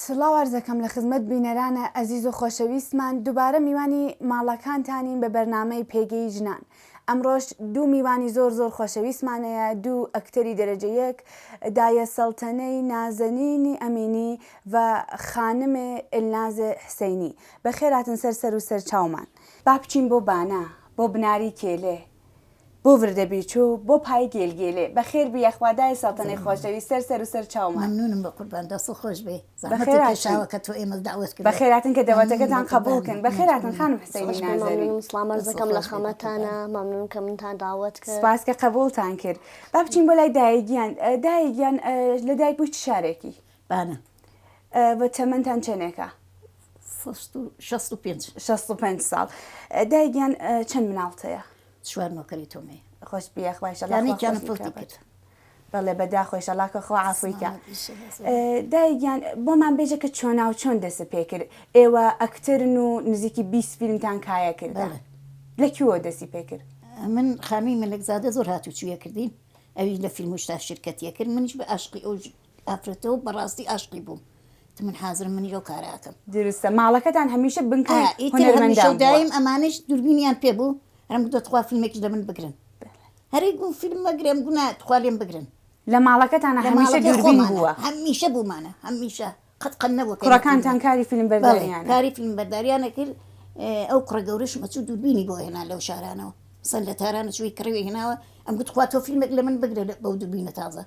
سڵاو عەرزەکەم لە خزمەت بینەرانە ئەزیز و خۆشەویستمان دووبارە میوانی ماڵەکانتانین بە بەرنامەی پێگەی ژنان. ئەمڕۆژ دوو میوانی زۆر خۆشەویستمانەیە، دوو ئەکتەری دەرەجە یەک، دایە سەڵتەنەی نازەنینی ئەمینی و خانمێ ئێلنازێ حسەینی. بەخێرهاتن سەر و سەر چاومان. با بچین بۆ بانە، بۆ بناری کێلێ، بۆ وردەبیرچوو، بۆ پای گێلگێلێ. بەخێر بی یەخوادای سەڵتەنەی خۆشەویست سەر و سەر چاومان. ممنونم بە قوربان دەست خۆش بێ. زەحمەتێکشاوە کە تۆ ئێمە داوەت کرد. بەخێراتن کە دەوەتەکەتان قبولکن. بەخێراتن خانم حسەینی نازەنین. سڵام عەرزەکەم لە خەمەتانە، مەمنون کە منتان داوەت کرد. سپاس کە قبولتان کرد. با بچین بۆ لای دایەگیان. دایەگیان لە دایک بووی چ شارێکی؟ بانە. بە تەمەنتان چەندێکە؟ 65 ساڵ. دایەگیان چەند مناڵتەیە؟ 4 نۆکەری تۆمێ. خۆش بیەخوای شەڵانێکیانم پڕتی کرد. بەڵێ بەداخۆی شەڵاکە خۆ عافویکە. دایگیان بۆمان بێژە کە چۆنا و چۆن دەست پێ کرد. ئێوە ئەکتەرن و نزیکی 20 فیلمتان کایە کردە. لەکوێوە دەستی پێ کرد؟ من خانووی مەلەکزادە زۆر هاتوچوویە کردین، ئەوی لە فیلم و شتا شرکەتیە کرد. منیش بە عاشقی ئەو ئافرەتەوە بەڕاستی عاشقی بووم. من حازرم منی ئەو کارەکەم. درستە. ماڵەکەتان هەمیشە بنکەی هەمیشە دایم ئەمانش دووربینیان پێ بوو، هەرم دەتخوا فیلمێکی لە من بگرن. هەرێ گوو فیلم مەگرێم گونا تخوا لێم بگرن. لە ماڵەکەتانە هەمیشە دووربین بووە؟ هەمیشە بوومانە، هەمیشە قەت نەبووە. کوڕەکانتان کاری فیلم بەرداریانە؟ کاری فیلم بەرداریانە کرد. ئەو کوڕە گەورەش مەچوو دووربینی بۆ هێنا لەو شارانەوە، سەر لە تارانە چووی کڕوی هێناوە. ئەم گوت خوا تۆ فیلمێک لە من بگرێ بەو دووربینە تازە.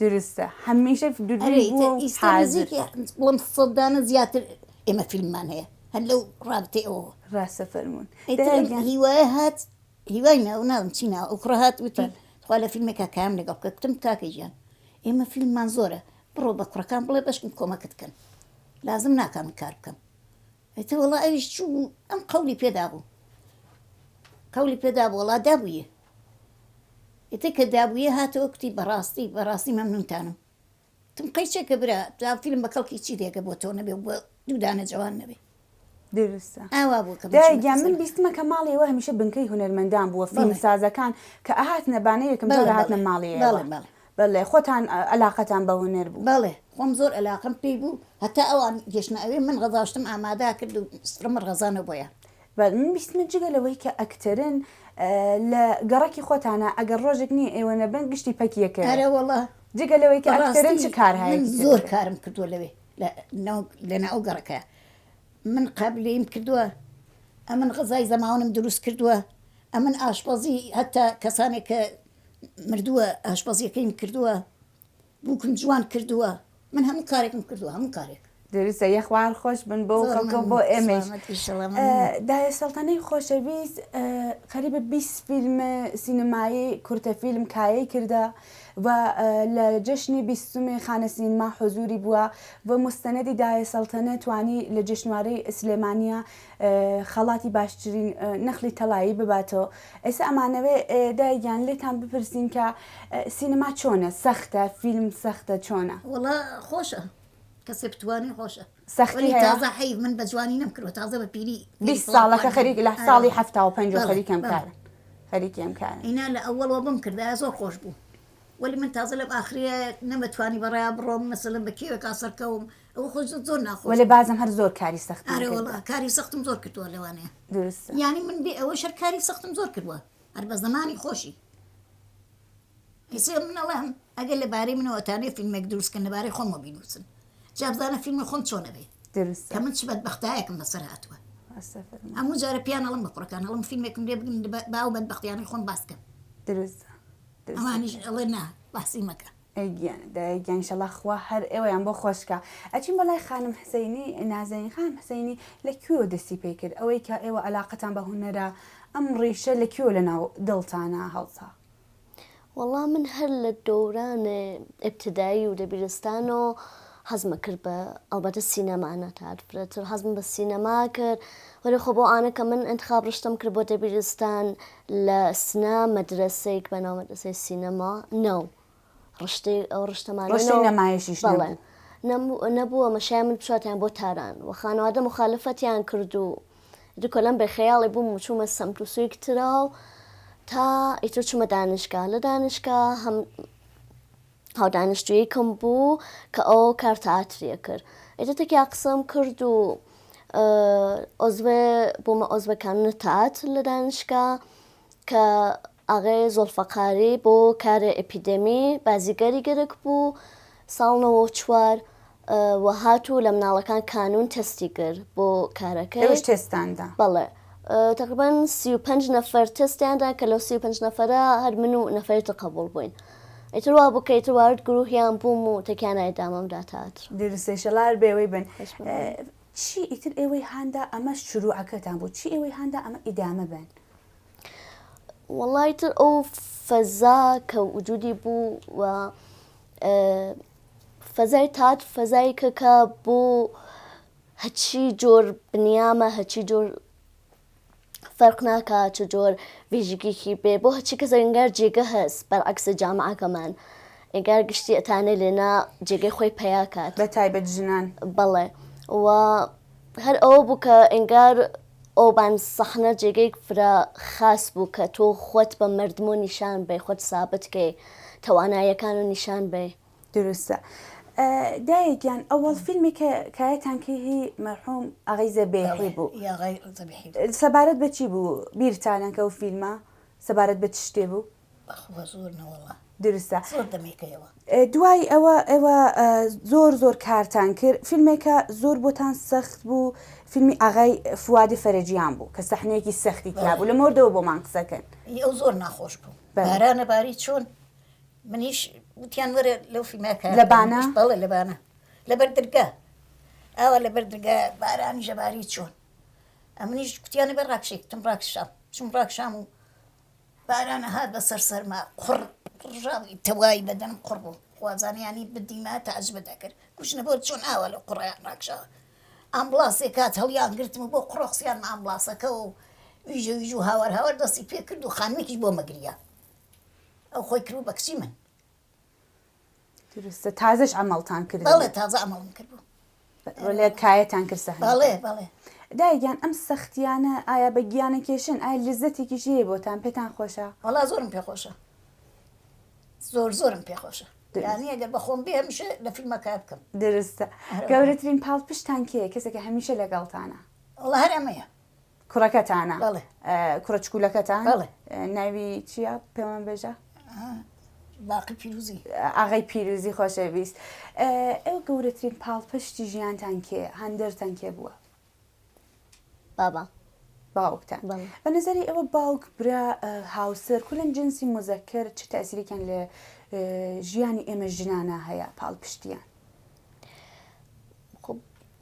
درستە. هەمیشە دووربین بووە حازر. بڵم سەدانە زیاتر ئێمە فیلممان هەیە هەر لەو ڕابطەی ئەوە. ڕاستە فەرموون. هیوایە هات، هیوای ناوم چینە ئەو کوڕە هات وتی خوا لە فیلمێکە کام لەگەڵ بکە. کتم کاکە گیان ئێمە فیلممان زۆرە، بڕۆ بە کوڕەکان بڵێ بەشکم کۆمەکت بکەن، لازم ناکەم کار بکەم. ئەیتە وەڵا ئەویش چوو ئەم قەولی پێدا بوو، قەولی پێدا بوو، وەڵا دابوویە. ئێتە کە دابوویە هاتەوە کوتی بەڕاستی مەمنونتانم. تم قەیچێکە برا تا فیلم بە کەڵکی چی دێکە بۆ تۆ نەبێ بۆ دوودانە جوان نەبێ. درستە. ئاوا بوو کە دایگیان من بیستمە کە ماڵیەوە هەمیشە بنکەی هونەرمەندان بووە، فیلم سازەکان کە ئەهاتنە بانە یەکەم جۆرە هاتنە ماڵیەوە. بەڵێ خۆتان عەلاقەتان بە هونەر بوو؟ بەڵێ خۆم زۆر عەلاقەم پێی بوو، هەتا ئەوان گەشتنە ئەوێ من غەزاشتم ئامادا کرد و سفرەمە ڕەزانە بۆیە. من بیستمە جگە لەوەی کە ئەکتەرن لە گەڕەکی خۆتانە ئەگەر ڕۆژێک نییە ئێوە نەبن گشتی پەکیەکە. ئەرە وەڵا جگە لەوەی کە ئەکتەرن چ کار هەیە؟ زۆر کارم کردووە لەوێ لەنا ئەو گەڕەکە. من قابلیم کردووە، ئەمن غەزای زەماوەنم دروست کردووە، ئەمن ئاشپەزی هەتا کەسانێک کە مردووە ئاشپەزیەکەیم کردووە، بووکم جوان کردووە. من هەموو کارێکم کردووە، هەموو کارێک. درستە. یەخوار خۆش بن بۆ خەڵکە بۆ ئێمەش. دایە سەڵتەنەی خۆشەویست قەریبە 20 فیلمە سینەمایی کورتە فیلم کایەی کردە و لە جەشنی 20ەمی خانە سینما حوزوری بووە و مستەنەدی دایە سەڵتەنە توانی لە جەشنوارەی سلێمانیە خەڵاتی باشترین نەخلی تەڵایی بباتەوە. ئێستا ئەمانەوێ دایگیان لێتان بپرسین کە سینەما چۆنە؟ سەختە؟ فیلم سەختە چۆنە؟ وەڵا خۆشە، کەسێ بتوانێ خۆشە. سەختی تازە حەیف من بە جوانی نەمکردوە، تازە بە پیری 20 ساڵەکە خەریک لە ساڵی 75 خەریکم کارن. خەریکیم کارن. ئینا لە ئەوەڵەوە بم کردە زۆر خۆش بوو. وەلی من تازە لەم ئاخرە نەمەتوانی بەڕێیا بڕۆم مەسەلەن بە کێوێکا سەرکەوم، ئەوە خۆش زۆر ناخۆش. وەلی بازم هەر زۆر کاری سەخت. ئارە وەڵا کاری سەختم زۆر کردووە لەوانەیە. درستە. یانی من بێ ئەوە شەر کاری سەختم زۆر کردووە، هەر بە زەمانی خۆشی. ئێستا منەڵێم ئەگەر لەبارەی منەوەتانێ فیلمێک دروستکەن لەبارەی خۆمەوە بینووسن، جا بزانە فیلمی خۆم چۆنە بێ. درستە. کە من چ بەدبەختایەکم بەسەر هاتووە. هەموو جارە پیانەڵم بە کوڕەکان ئەڵم فیلمێکم لێ بگرن باو بەدبەختیانەی خۆم باس بکەم. درستە. ئەوانیش ئەڵێ نا باسی مەکە. ئەیگیان ئینشەڵا خوا هەر ئێوەیان بۆ خۆشکە. ئەچین بەلای خانم حسەینی نازەنین. خانم حسەینی لەکوێوە دەستی پێ کرد ئەوەی کە ئێوە عەلاقەتان بە هونەرە ئەم ڕیشە لەکوێوە لەناو دڵتانە هەڵسا؟ وەڵا من هەر لە دەورانە ئێبتدایی و دەبیرستانەوە حەزمە کرد بە ئەلبەتە سینەمانە تارفرەتر حەزم بە سینەما کرد. وەلی خۆ بۆ ئانە کە من انتخاب ڕشتم کرد بۆ دەبیرستان لە سنا مەدرسەیەک بەناو مەدرسەی سینەما نەو ڕشتەی ئەو ڕشتەمانە نەمایشیش نەبووە مەشای من بچاتیان بۆ تاران و خانەوادە مخالفەتیان کرد و دوکۆلەم بە خەیاڵی بووم چوومە سەمت و سووی کترا و تا ئیتر چوومە دانشگا. لە دانشگا هەم هاودانیشتوویەکم بوو کە ئەو کار تەئاتریە کرد. ئێتر تێکی قسەم کرد و بۆمە ئۆزبەکانە تەئاتر لە دانشگا کە ئاغای زۆڵفەقاری بۆ کارە ئەپیدەمی بازیگەری گەرەک بوو ساڵ 94 و هاتوو لە مناڵەکان کانون تەستی کرد بۆ کارەکەی ئێوەش تێستاندا بەڵێ تقریبان 35 نەفەر تستیاندا کە لەو 35 نەفەرە هەر من و نەفەرێتە قبول بووین. ئیتر وا بوو کە ئیتر وارد گرروهیان بووم و تەکیانای دامەمدا تەئاتر. درستەی شەڵار بێوەی بن. چی ئیتر ئێوەی هاندا ئەمە شروعەکەتان بوو چی ئێوەی هاندا ئەمە ئیدامە بن؟ وەڵای تر ئەو فەزا کە وجودی بوو و فەزای تەئاتر فەزایکە کە بۆ هەچی جۆر بنیامە هەچی جۆر فەرق ناکە چ جۆر وێژگیکی بێ بۆ هەچی کەس ئەنگار جێگە هەست بەرعەکسە جامعەکەمان ئەنگار گشتی ئەتانە لێنا جێگەی خۆی پەیا کات بە تایبەت ژنان بەڵێ و هەر ئەوە بوو کە ئەنگار ئەوبان سەحنە جێگەی فرا خاص بوو کە تۆ خۆت بە مردم و نیشان بێ خۆت سابتکەی تەواناییەکان و نیشان بێ. درستە. دایەکیان ئەوەڵ فیلمی کە کایەتانکەهی مەرحوم ئاغای زەبێحی بوو سەبارەت بە چی بوو بیرتانە کە ئەو فیلمە سەبارەت بە چ شتێ بوو؟ درستە. دوای ئەوە زۆر کارتان کرد فیلمێکە زۆر بۆتان سەخت بوو فیلمی ئاغای فوادی فەرەجیان بوو کە سەحنەیەکی سەختی تیا بوو لە مۆردەوە بۆمان قسەکەن. ئەو زۆر ناخۆش بوو بارانە باری چۆن منیش وتیان وەرە لەو فیلمەکە لەبانە بەڵێ لەبانە لەبەر دەرگا ئەوە لەبەر دەرگا بارانی ژەباری چۆن ئەمنیش کوتیانە بە ڕاکشێکتم ڕاکشام چم ڕاکشام و بارانە هات بەسەر سەرما قڕژاوی تەوای بەدەنم قڕ بوو خوازانیانی بدیما تەعجبە دەکرد کوشنە بۆ چۆن ئاوە لە قوڕیان ڕاکشاوە ئامبڵاسێک کات هەڵیان گرتم بۆ قوڕەخسیان ئامبڵاسەکە و ویژە و هاوار دەستی پێ کرد و خانمێکیش بۆ مەگریە ئەو خۆی کرد بە کچی من. درستە تازەش ئەمەڵتان کرد؟ بەڵێ تازە ئەمەڵم کرد بوو لێ کایەتان کرد سەحنە؟ بەڵێ. دایگیان ئەم سەختیانە ئایا بە گیانە کێشن ئایا لەزەتێکیش هەیە بۆتان پێتان خۆشە؟ وەڵا زۆرم پێخۆشە زۆرم پێخۆشە یانی ئەگەر بەخۆم بێ هەمیشە لە فیلمەکە بکەم. درستە. گەورەترین پاڵپشتان کێیە کەسێکە هەمیشە لەگەڵتانە؟ وەڵا هەر ئەمەیە کوڕەکەتانە؟ بەڵێ. کوڕەچکولەکەتان؟ بەڵێ. ناوی چییە پێمان بێژە؟ باقی پیرۆزی. ئاغای پیرۆزی خۆشەویست. ئێوە گەورەترین پاڵپشتی ژیانتان کێ هەندەرتان کێ بووە؟ بابا. باوکتان. بە نظری ئەوە باوک برا هاوسەر کولن جنسی مزەکەر چ تەئسیرێکیان لە ژیانی ئێمە ژنانە هەیە پاڵپشتیان؟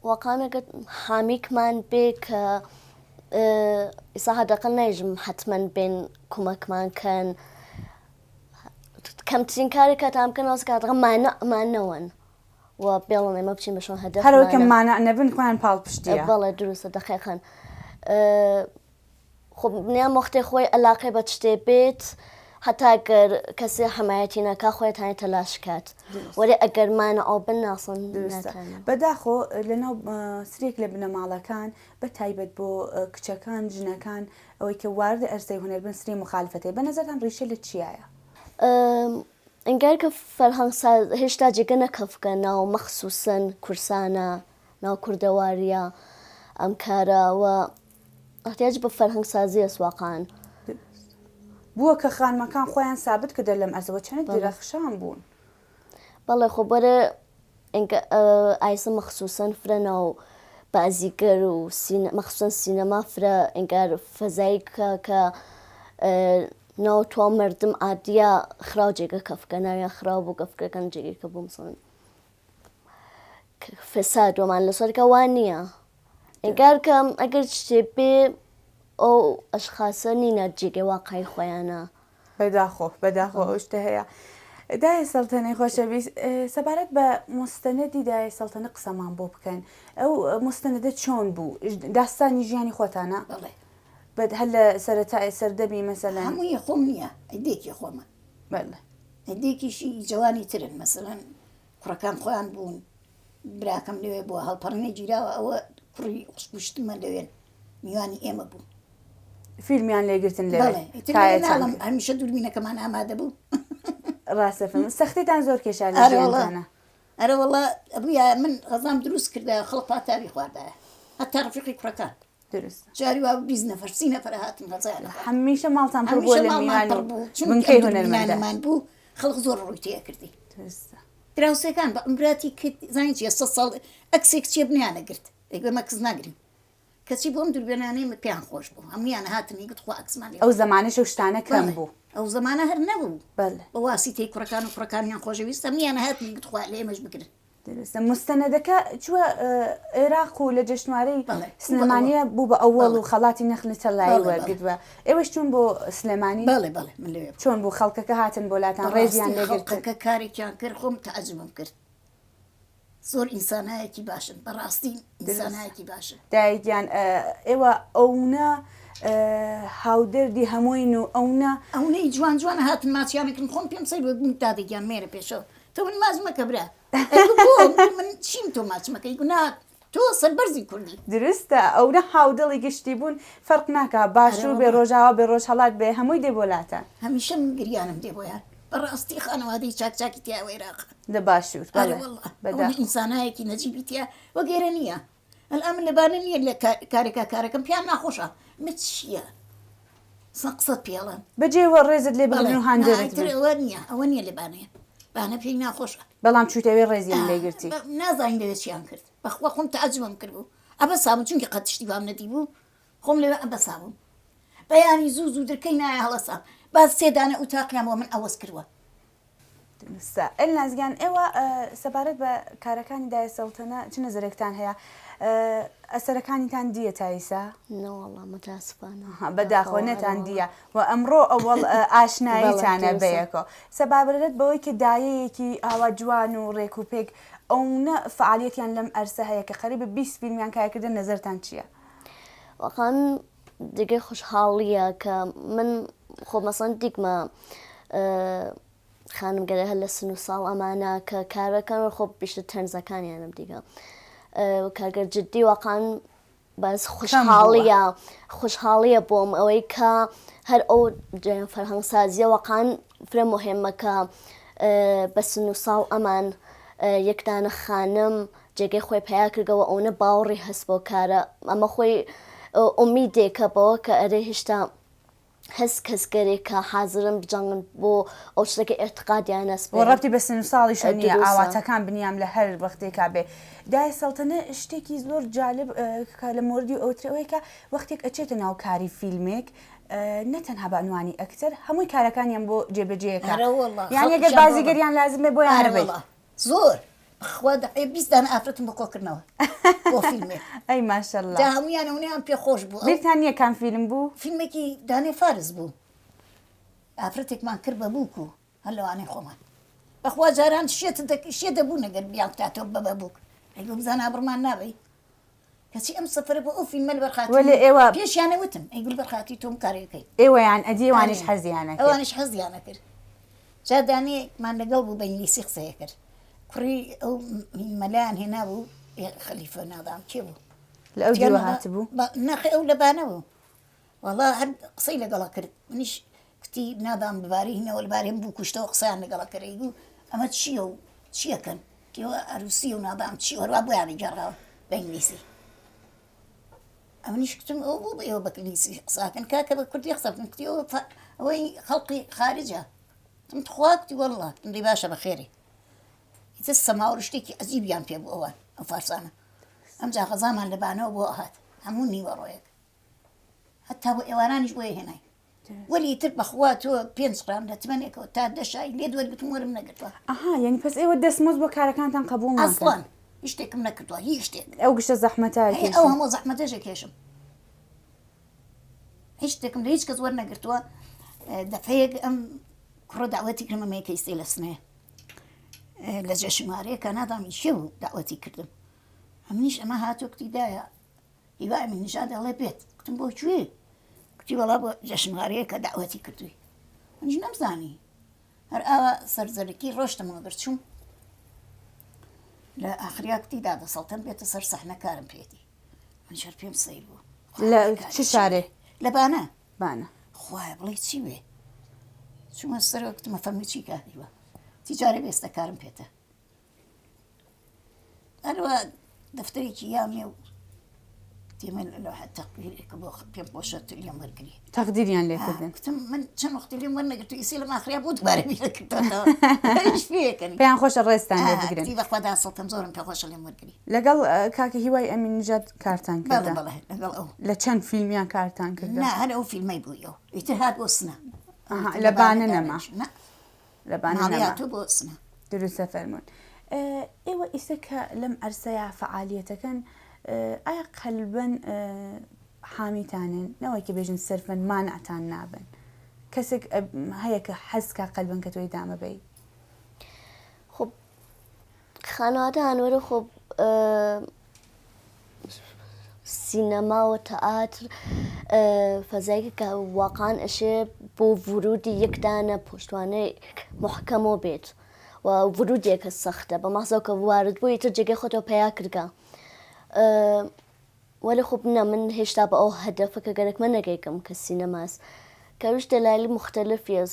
واقعانەگەت حامیکمان بێ کە ئێستا هەردەقل نایژم حتمەن بێن کومەکمان کەن کەمترین کارێک کاتام بکەن ئەوە کاتەکە مانەوەن و بێڵن ئێمە بچین بەشۆن هەدەف هەروەکە مانە نەبن خوان پاڵپشتیە. بەڵێ دروستە دەقیقەن. خۆ بنیان وەختێ خۆی عەلاقەی بە شتێ بێت هەتا گەر کەسێ حەمایەتی نەکا خۆی تانی تەلاش کات وەرێ ئەگەر مانە ئەو بن ناسن بەداخۆ لەناو سرێک لە بنەماڵەکان بە تایبەت بۆ کچەکان ژنەکان ئەوەی کە واردە ئەرزەی هونەر بن سری مخالفەتەی بە نەزەرتان ڕیشە لە چیایە؟ ئەنگار کە فەرهەنگساز هێشتا جێگە نەکەفکە ناو مەخسووسن کورسانە ناو کوردەواریە ئەم کارەوە احتیاج بە فەرهەنگسازیە سواقان بووە کە خانمەکان خۆیان سابت کە دەر لەم ئەرزەوە چەند درەخشان بوون. بەڵێ خۆ بەرە ئایسە مەخسووسن فرە و بازیگەر و مەخسوسن سینەما فرە ئەنگار فەزایکە کە ناو تۆ مردم ئادیە خراو جێگە کەفکە ناویان خراو بوو گەفکەکەن جێگەکە بوو مثڵەن فەساد وەمان لەسەرکە وان نییە ئەنگار کە ئەگەر شتێ بێ ئەو ئەشخاصە نینە جێگەی واقعی خۆیانە. بەداخۆ ئەو شتە هەیە. دای سەڵتەنەی خۆشەویست سەبارەت بە مستەنەدی دای سەڵتەنە قسەمان بۆ بکەن ئەو مستەنەدە چۆن بوو داستانی ژیانی خۆتانە؟ هەر لە سەرەتای سەردەبی مەسەلەن هەمووی خۆم نییە ئەیدێکی خۆمە ئەیدێکیشی جوانی ترن مەسەلەن کوڕەکان خۆیان بوون براکەم لەوێ بووە هەڵپەڕنی گیراوە ئەوە کوڕی قوشتمە لەوێن میوانی ئێمە بوو فیلمیان لێگرتن لێ هەمیشە دووربینەکەمان ئامادە بوو ڕاستەفم سەختیتان زۆر کێشا لە ئەرە وەڵا ژیانتانە ئەرە وەڵا ئەبووە من غەزام دروست کردایە خەڵک پاتاوی خواردایە هەتا ڕفیقی کوڕەکان درست جاری وا 20 نەفەر 30 نەفەر هاتن غەزایە هەمیشە ماڵتان پڕ بووە لە میوان و بنکەی هونەرمەندە بوو خەڵک زۆر ڕووی تێ کردی درستە دراوسەکان بە ئەمراتی کرد زانی چیە 100 ساڵ ئەکسێک چێ بنیانە گرت ئەگوێمە کەس ناگرین کەچی بۆم دووربێنانەی پێیان خۆش بوو هەمویان هاتنی گوت خوا ئەکسمان ئەو زمانە شەو شتانە کەم بوو ئەو زمانە هەر نەبوو بەڵێ بە واسی تێی کوڕەکان و کوڕەکانیان خۆشەویست هەمویان هاتنی گوت خوا لێمەش بگرن درستە مستەنەدەکە چووە عێراق و لە جەشنوارەی بەڵێ. سلێمانیە بوو بە ئەوەڵ و بەڵێ. خەڵاتی نەخلی تەلایی بەڵێ، بەڵێ. وەرگرتووە ئێوەش چوون بۆ سلێمانی بەڵێ بەڵێ من لەوێ چۆن بوو خەڵکەکە هاتن بۆ لاتان ڕێزیان لێگرتن خەڵکەکە کارێکیان کرد خۆم تەعجبم کرد زۆر ئینسانایەکی باشن بەڕاستی ئینسانایەکی باشن دایکیان ئێوە ئەوونە هاودەردی هەمووین و ئەوونە ئەوەی جوان جوانە هاتن ماچیانەکردن خۆم پێم سەر بە دادێکیان مێرە پێشەوە تۆ من ماز مەکە برا من چیم تۆ ماچمەکەی گونات تۆ سەربەرزی کوردی درستە ئەوە هاودڵی گشتی بوون فەرق ناکە باشوور بێ ڕۆژاوە بێ ڕۆژ هەڵات بێ هەمووی دێ بۆ لاتە هەمیشە من گریانم دێ بۆیان بەڕاستی خانەوادەی چاکچاکی تیا عێراق لە باشوور بەدا ئینسانایەکی نەجیبی تیا وەگەرە نییە ئەلام من لەبانە نییە لە کارێکا کارەکەم پیان ناخۆشە من چییە سەقسەد پێڵم بەجێوە ڕێزت لێ بڵێن و هاندێرت بن. ئەوە نییە ئەوە نییە لەبانەیە بانە پێی ناخۆشە بەڵام چوتەوێ ڕێزیان لێگرتی نازانین لەوێ چیان کرد بەخوا خۆم تەعجبم کرد بوو ئەبە سابوو چونکە قەتشتی بام نەدی بوو خۆم لەوێ ئەبە سابووم بەیانی زوو زوو دەکەی نایە هەڵەسام باز سێدانە ئوتاقیان بۆ من ئەوەس کردووە ئەل نازگیان ئێوە سەبارەت بە کارەکانی دای سەڵتەنە چ نەزەرێکتان هەیە ئەسەرەکانیتان دیە تایسا نەوەڵام متاسفانە بەداخۆ نەتان دیە و ئەمڕۆ ئەوڵ ئاشناییتانە بەیەکۆ سەبابرێت بەوەی کە دایەیەکی ئاوا جوان و ڕێک و پێک ئەوە فعالیەتیان لەم ئەرسە هەیە کە خەریبە 20 فیلمیان کارکردن نەزەرتان چییە؟ واقعا دیگه خوشحالیە کە من خۆ مەسەن دیگمە خانم گەرە هەر لە سن و ساڵ ئەمانە کە کارەکان خۆ بیشتر تەنزەکانیانم دیگە کارگەر جددی واقعا باز خوشحالیە بۆم ئەوەی کە هەر ئەو فەرهەنگسازیە واقعا فرە مهمەکە بە سن و ساڵ ئەمان یەکدانە خانم جێگەی خۆی پیا کردەوە ئەوە باوەڕی هەست بۆ کارە ئەمە خۆی ئومیدێکە بەوە کە ئەرێ هێشتا هەست کەسگەرێکە حازرم بجەنگن بۆ ئەو شتێکی ئێرتقادیان هەست بۆ ڕەبتی بە سن و ساڵیش نییە ئاواتەکان بنیام لە هەر وەختێکا بێ دای سەڵتەنە شتێکی زۆر جالب لە مۆردی ئەوترەوەیکە وەختێک ئەچێتە ناو کاری فیلمێک نەتەنها بەعنوانی ئەکتەر هەمووی کارەکانیان بۆ جێبەجێەکە یان ئەگەر بازیگەریان لازمێ بۆیان بێت زۆر خوا 20 دانە ئافرەتم بە کۆکردنەوە بۆ فیلمێ ئەی ماشەڵڵا جا هەمویان ئەوەیان پێ خۆش بوو بیرتان نییە کام فیلم بوو فیلمێکی دانێ فارس بوو ئافرەتێکمان کرد بە بووک و هەر لەوانەی خۆمان بەخوا جاران شێ دەبوو نەگەر بیاکتاتۆ بە بووک ئەگە بزانە بڕمان نابێ کەچی ئەم سەفرە بۆ ئەو فیلمە لە بەرخاتی ئێوە پێشیانەوتم ئەیگول بەرخاتی تۆم کارەکەی ئێوەیان ئەدیێوانش حەزیانە ئەوانش حەزیانە کرد جا دانەیەکمان لەگەڵ بوو بە ئینگلیسی قسەیە کرد کوڕی ئەو مەلایان هێنا بوو خەلیفە نادام کێ بوو لە ئەو دیوە هات بوو ناخی ئەو لەبانە بوو وەڵا هەر قسەی لەگەڵا کرد منیش کتی نادام بباری هینەوە لەبارەم بوو کوشتەوە قسەیان لەگەڵا کردی بوو ئەمە چییە و چیەکەن کێوە ئەروسی و نادام چی وەروا بۆیانی جێڕاوە بە ئینگلیسی ئەمنیش کتم ئەو بوو بە ئێوە بە ئینگلیسی قساکەن کاکە بە کوردی قسە بکەن کتی ئەوەی خەڵقی خارجە تم تخوا کتی وەڵڵا تمدەی باشە بەخێری ئیتر سەماوە شتێکی عەجیبیان پێ بوو ئەوە ئەو فارسانە ئەمجا غەزامان لەبانەوە بۆ هات هەموو نیوەڕۆیەک هەتا بۆ ئێوارانیش بۆیە هێنای وەلی تر بەخوا تۆ 5 غرام دەتمەنێکەوە تا دەشای لێ دووەرگتم وەرم نەگرتووە ئەها یعنی پس ئێوە دەستمۆز بۆ کارەکانتان قبوڵ ناکەن ئەسڵان هیچ شتێکم نەکردووە هیچ شتێک ئەو گشتە زەحمەتە ئەو هەموو زەحمەتەژە کێشم هیچ شتێکم لە هیچ کەس وەرنەگرتووە دەفەیەک ئەم کوڕە داوەتی کردمە مێکەیستی لە سنەیە لە جەشمارەیەکە نادامی شێ بوو داوەتی کردم ئەمنیش ئەمە هاتووە کتیدایە هیوای من نیشان دەڵێ بێت کتم بۆ کوێ کتی وەڵا بۆ جەشنوارەیەکە داوەتی کردووی منیش نەمزانی هەر ئاوا سەرزەرکی ڕۆشتمەوە گەرچووم لە ئاخریا کتیدا دەسەڵتەن بێتە سەر سەحنە کارم پێێتی من شەر پێم سەیر بوو لە چ شارێ لە بانە بانە خوایە بڵێ چی وێ چوومە سەرەوە کتمە فەرمی چی کاریوە تیجاری بێستەکارم پێێتە ئەروە دەفتەرێکی یامی و تێمە لە تەقیرێکە بۆ پێم بۆشە لێم وەرگری تەقدیریان لێکردن کتم من چەند وەختی لێم وەرنەگرت و ئیسی لە ماخریا بۆ دوبارە بیرەکردەوە پێەکەنی پێیان خۆشە ڕێستان لێ بگرن بەخوادا سەڵتم زۆرم پێ خۆشە لێم وەرگری لەگەڵ کاکە هیوای ئەمین نژاد کارتان بەڵێ کردە بەڵێ لەگەڵ ئەو لە چەند فیلمیان کارتان کردە نا هەر ئەو فیلمەی بوویەوە ئیتر هات بۆ سنە لە بانە نەما لە بانە ماڵی نەما هاتوو بۆ سنە دروستە فەرمونون ئێوە ئیسە کە لەم ئەرسەیە فعالیەتەکەن ئایا قەلبەن حامیتانن نەوەی کە بێژن سەرفەن مانعتان نابن کەسێک هەیە کە حەزکە قەلبن کە تۆی دامە بی خب خانواده هەنوەرە خب سینەما و تەئاتر فەزایکە کە واقعان ئەشێ بۆ ورودی یەکدانە پشتوانەی محکەمەوە بێت و ورودێکە سەختە بە مەحزەوە کە وارد بووی تر جێگەی خۆتەوە پیا کردگە ولی خب نه من هێشتا بە ئەو هەدەفەکە گەرەکمە نەگەیکەم کە سینەماس کەویش دەلایلی مختلفی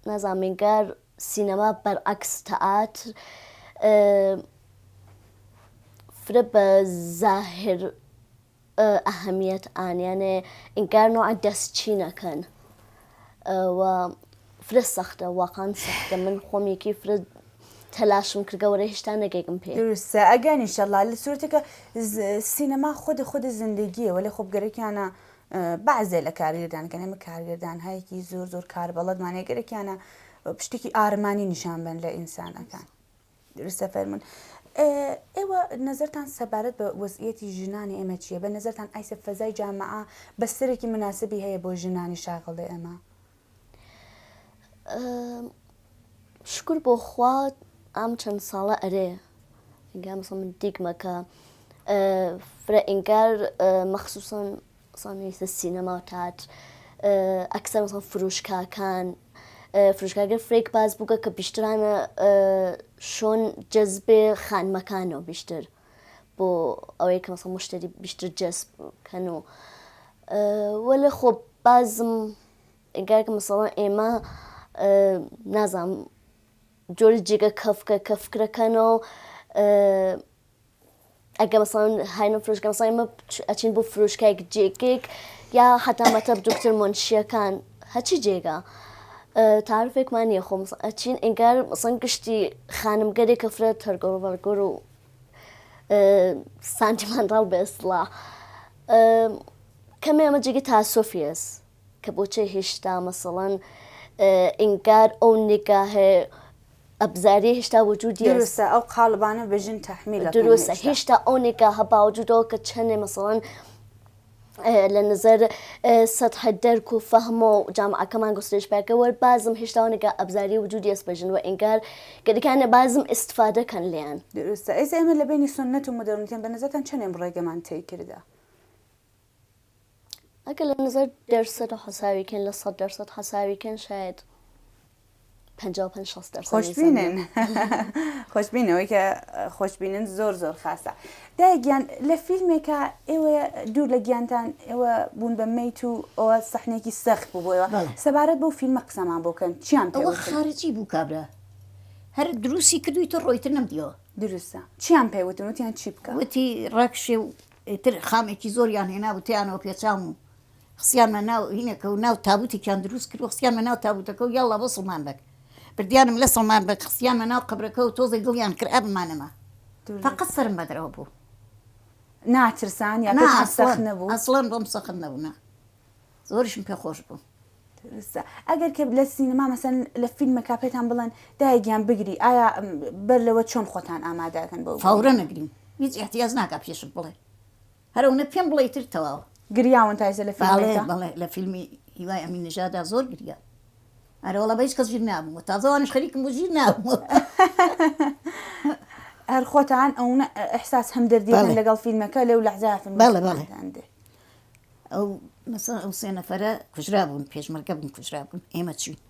نازانینگار سینەما بەرعکس تەئاتر فرە بە زاهر ئەهەمیەت ئانیانێ ئینکار نوع دەستچینەکەن و فرە سەختە واقعان سەختە من خۆمێکی فرە تەلاشم کردگەوەرە هێشتا نەگەیکم پێ درستە ئەگەنی شەڵا لە سوورتێکە سینەما خۆدە زندگیە ولی خۆب گەرەکیانە بەعزێ لە کارگردانکەن ئەمە کارگردان هەیەکی زۆر کار بەڵەتمانەیە گەرەکیانە پشتێکی ئارمانی نیشان بن لە ئینسانەکان درستە فەرمون ئێوە نظرتان سەبارەت بە وەزعیەتی ژنانی ئێمە چییە بە نظرتان ئایسە فەزای جامعە بەستێکی مناسبی هەیە بۆ ژنانی شاغڵی ئەمە شکر بۆ خوا ئەم چەند ساڵە ئەرێ ئینگار مەسەڵەن من دیگمەکە فرە ئینگار مەخسووسن سانویسە سینەما و تئاتر ئەکسەر مەسەڵەن فرۆشکاکان فرۆشکاگەر فرێک باز بووکە کە بیشترانە شۆن جەزبێ خانمەکانەوە بیشتر بۆ ئەوەی کە مەسەڵەن مشتری بیشتر جەزب بکەن و وەلی خۆ بازم ئینگار کە مەسەڵەن ئێمە نازانم جۆری جێگە کەفکرەکەنەوە ئەگە مەسەڵەن هاینە فرۆشکە مەسەڵەن ئێمە ئەچین بۆ فرۆشکایەک جێگێک یا هەتا مەتەب دکتۆر مۆنشیەکان هەچی جێگە تعرفێکمان نییە خۆ ئەچین ئینگار مەسەڵەن گشتی خانمگەرێک کە فرە تەرگۆڕ بەرگۆڕ و سانتیمانتاڵ بە ئیسڵاح کەمێ ئەمە جێگەی تاسۆفی کە بۆچێ هێشتا مەسەڵەن ئینگار ئەو نیگاهێ ئەبزاری هێشتا وجودی درستە ئەو قاڵبانە بەژن تەحمیل دروستە هێشتا ئەو نیگاهە باوجودەوە کە چەندێ مەسەڵەن لە نظر سەتحە دەرک و فەهم و جامعەکەمان گسترش پێکە وەربازم هێشتا ئەو نیگا ئەبزاری وجودی ئەس بەژن و ئینگار گەرەکانە بازم ئیستفادەکەن لێیان درستە ئێستا ئێمە لە بینی سنەت و مۆدەرنیتیان بە نظرتان چەندێم ڕێگەمان تێی کردە ئەگە لە نظر دەرسەد حەساویکەن لە 100% حەساویکەن شاید 55-60% خۆشببینن خۆشببینەوەی کە خۆشببینن زۆر خاسە دایگیان لە فیلمێکە ئێوە دوور لە گیانتان ئێوە بوون بە مەیت و ئەوە سەحنێکی سەخت بوو بۆەوە سەبارەت بۆ فیلمە قسەمان بۆکەن چیان ئەوە خارجی بوو کابرا هەر دروستی کردووی تۆ ڕۆیتر نەمدیەوە درستە چیان پێوتن وتیان چی بکە وتی ڕاکشێ و تر خامێکی زۆریان هێنا و تیانەوە پێچام و خسیانمە ناو هینەکە و ناو تابوتێکیان دروست کرد و خسیانمە ناو تابوتەکە و یاڵا بۆ سڵمان بک بردیانم لە سڵمان بە خسیانمە ناو قبرەکە و تۆزە گڵیان کرد ئەبمانەمە فقط سرم بەدرەوە بوو ناترسان یا سەخت نەبوو ئەسڵەن بۆم سەخت نەبوونا زۆریشم پێ خۆش بوو ئەگەر کە لە سینەما مەسەن لە فیلمەکە پێتان بڵێن دایگیان بگری ئایا بەر لەوە چۆن خۆتان ئامادەکەن بۆ فاورە نەگرین هیچ احتیاج ناکا پێشت بڵێ هەرەونە پێم بڵێ تر تەواوە گریاون تایزە لە فیلمەکە بەڵێ لە فیلمی هیوای ئەمین نژادا زۆر گریا هەرەوەڵە بە هیچ کەس ژیر نابووە تازەوانش خەریکم بۆ ژیر نابووە هەر خۆتان ئەوە ئەحساس هەمدەردیەکەن لەگەڵ فیلمەکە لەو لەحزای بەڵێ ئەو مەسەڵەن ئەو سێ نەفەرە کوژرا بوون پێشمەرگە بوون کوژرا بوون ئێمە چوین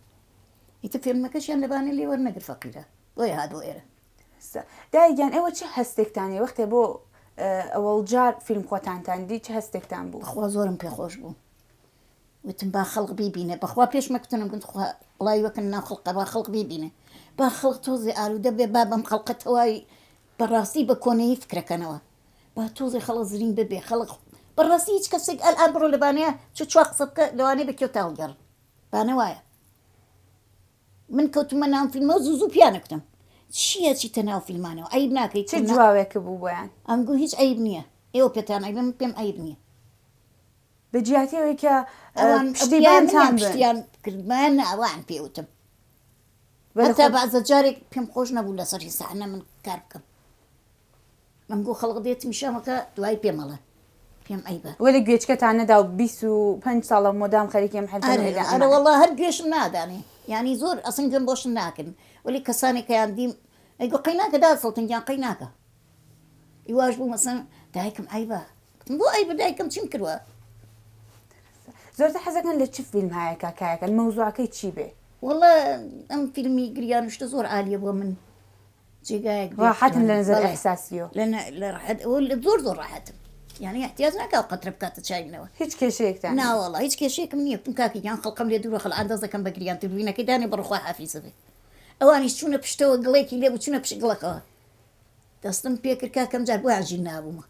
ئیتر فیلمەکەشیان لەبانێ لێ وەرنەگر فەقیرە بۆیە هاتبۆ ئێرە دایگیان ئێوە چه هەستێکتانی وەختێ بۆ ئەوەڵجار فیلم خۆتانتاندی چه هەستێکتان بوو بەخوا زۆرم پێخۆش بوو وتم با خەڵق بیبینێ بەخوا پێش مەکتنم گوت بڵای وەکن ناو خەڵقە با خەڵق بیبینێ با خەڵک تۆزی ئالوودە بێ با بەم خەڵقەتەوەی بەڕاستی بە کۆنەیی فکرەکەنەوە با تۆزی خەڵک زرین ببێ خەڵک بەڕاستی هیچ کەسێک ئەلان بڕۆ لەبانەیە چوار قسە بکە لەوانەیە بە کێو تاڵگەڕ بانەوایە من کەوتمە ناو فیلمە زوو پیانەکتم چییە چیتە ناو فیلمانەوە عیب ناکەیت چه جواوێکە بوو بۆیان ئەمگو هیچ عیب نییە ئێوە پێتان عیب من پێم عیب نییە بە جیاتیەوەی کە پشتیبانتان پشتیان کردمان ئەوان پێوتم هەتا بەعزە جارێک پێم خۆش نەبوو لەسەری سەحنە من کار بکەم ئەمگو خەڵق دێت میشەمەکە دوای پێمەڵە پێم عیبە وەلی گوێچکەتان نەدا و 25 ساڵە مۆدام خەریکیم حرفەکەدا ئەرە وەڵا هەر گوێشم نادانێ یعنی زۆر ئەسنگم بۆشم ناکردن وەلی کەسانێکیان دیم ئەیگو قەیناکە دا سەڵتنگیان قەیناکە ئیواش بوو مەسەن دایکم عیبە بۆ عیبە دایکم چیم کردووە زۆرتە حەزەکەن لە چ فیلم هەیە کاکایەکەن مەوزوعەکەی چی بێ وەڵا ئەم فیلمی گریانوشتە زۆر عالیە بۆ من جێگایەک ڕاحەتن لە نظر ئەحساسیەوە لە ڕاحەت زۆر زۆر ڕاحەتم یعنی احتیاج ناکاو قەترە بکاتە چاینەوە هیچ کێشەیەکتان ناوەڵا هیچ کێشێکم نییە بتم کاکییان خەڵقم لێ دوورە خەڵ ئانداز دەکەم بە گریان تلوینەکەی دانی بڕخوا حافیزە بێ ئەوانیش چوونە پشتەوە گڵێکی لێ بچوونە پشت گڵەکەوە دەستم پێکرد کاکەم جار بۆ ئاژین نابوومە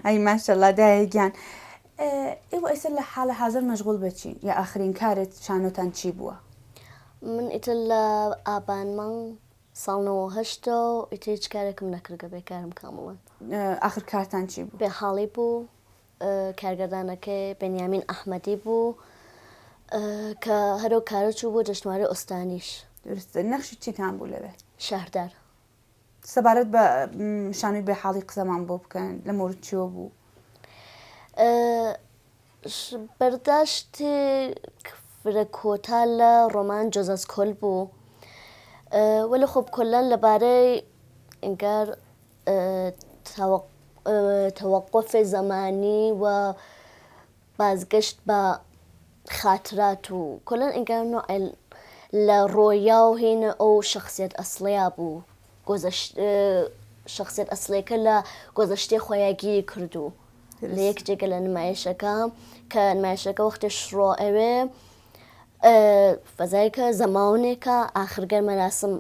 ئەی ماشەڵڵا دایەگیان ئێوە ئێستا لە حاڵە حاضر مەشغوڵ بچین یا ئاخرین کارت شانۆتان چی بووە من ئیتر لە ئابان مانگ ساڵنەوە هەشتا و ئیتر هیچ کارێکم نەکردگە بێکارم کامڵەن ئاخر کارتان چی بوو بێ حاڵی بوو کارگەردانەکەی بەنیامین ئەحمەدی بوو کە هەرو کارە چوو بۆ جەژنوارەی ئۆستانیش درستە نەخشی چیتان بوو لەوێ شەهردار سەبارەت بە شانوی بێ حاڵی قسەمان بۆ بکەن لە مورد چیوە بوو بەرداشتی فرە کۆتا لە ڕۆمان جۆزەس کۆل بوو وەلی خۆب کۆلان لەبارەی ئینگار تەوەقۆفی زەمانی و بازگەشت بە خاترات و کۆلان ئینگار لە ڕۆیا و هینە ئەو شخصیت ئەسڵەیە بوو شخصیت ئەسڵەکە لە گۆزەشتی خۆیاگیری کردو لە یەک جێگە لە نمایشەکە کە نمایشەکە وەختی شڕۆ ئەوێ فەزایکە زەماونێکە ئاخرگەر مەراسم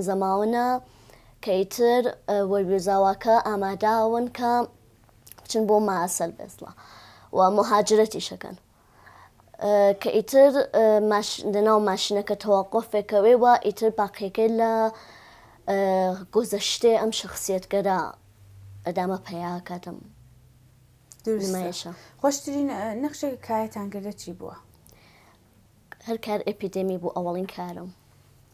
زەماونە کە ئیتر وەرگێزاواکە ئاماداون کە بچن بۆ ماسەل بێزڵە و مهاجرەتی شەکەن کە ئیتر لەناو ماشینەکە تەواقۆفێکەوەی و ئیتر باقیەکەی لە گۆزەشتێ ئەم شخصیەتگەرە ئەدامە پەیا کاتم نمایشە خۆشترین نەخشێک کایەتان کردە چی بووە هەر کار ئەپیدەمی بوو ئەوەڵین کارم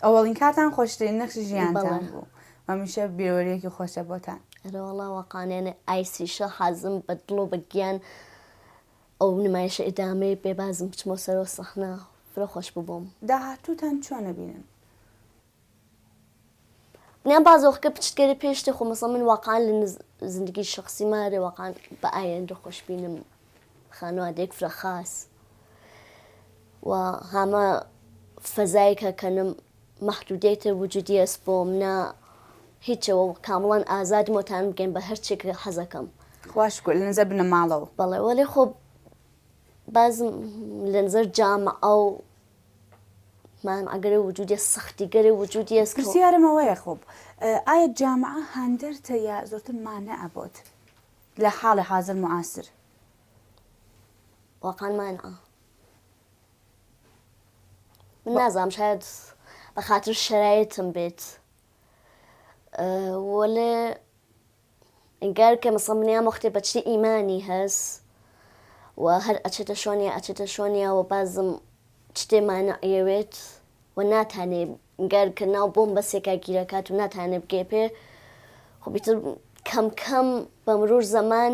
ئەوەڵین کاتان خۆشترین نەخشی ژیانتان بوو هەمیشە بیرۆریەکی خۆشە بۆتان ئەرەوەڵا وەقانێنە ئایسیشە حەزم بە دڵ و بەگیان ئەو نمایشە ئیدامەی بێبازم بچمە سەرەوە سەحنا فرە خۆش ببووم داهاتووتان چۆنە بینن نیان بازۆخکە پچتگەری پێشتی خۆ مەسە من واقعان لە زندگی شخصی مارێ واقعان بە ئایندە خۆش بینم خانوادێک فرە خاص و هەمە فەزایکە کەنم مەحدودیتە وجودی ئەس بۆ منە هیچەوە کامڵان ئازادی مۆتان بگەین بە هەرچێکە حەزەکەم خوش لە نظر بنە ماڵەوە بەڵێ وەلی خۆ بازم لە نظر جامە ئەو ئەگەری وجودی سەختیگەری وجودی ئەس پرسیارمەوەیە خۆب ئایا جامعە هەندەرتە یا زۆرتر مانە ئەبۆت لە حاڵی حاضر معاسر واقعان مانە من نازام شاید بە خاطر شەرایەتم بێت وەلێ ئینگار کە مەسڵ منیان وەختی بەچی ئیمانی هەست و هەر ئەچێتە شۆنیە و بازم شتێمانە ئەوێت و ناتانێ ئینگار کە ناو بۆم بەسێکا گیرەکات و ناتانێ بگێ پێ خۆ بیتر کەم کەم بە مرور زەمان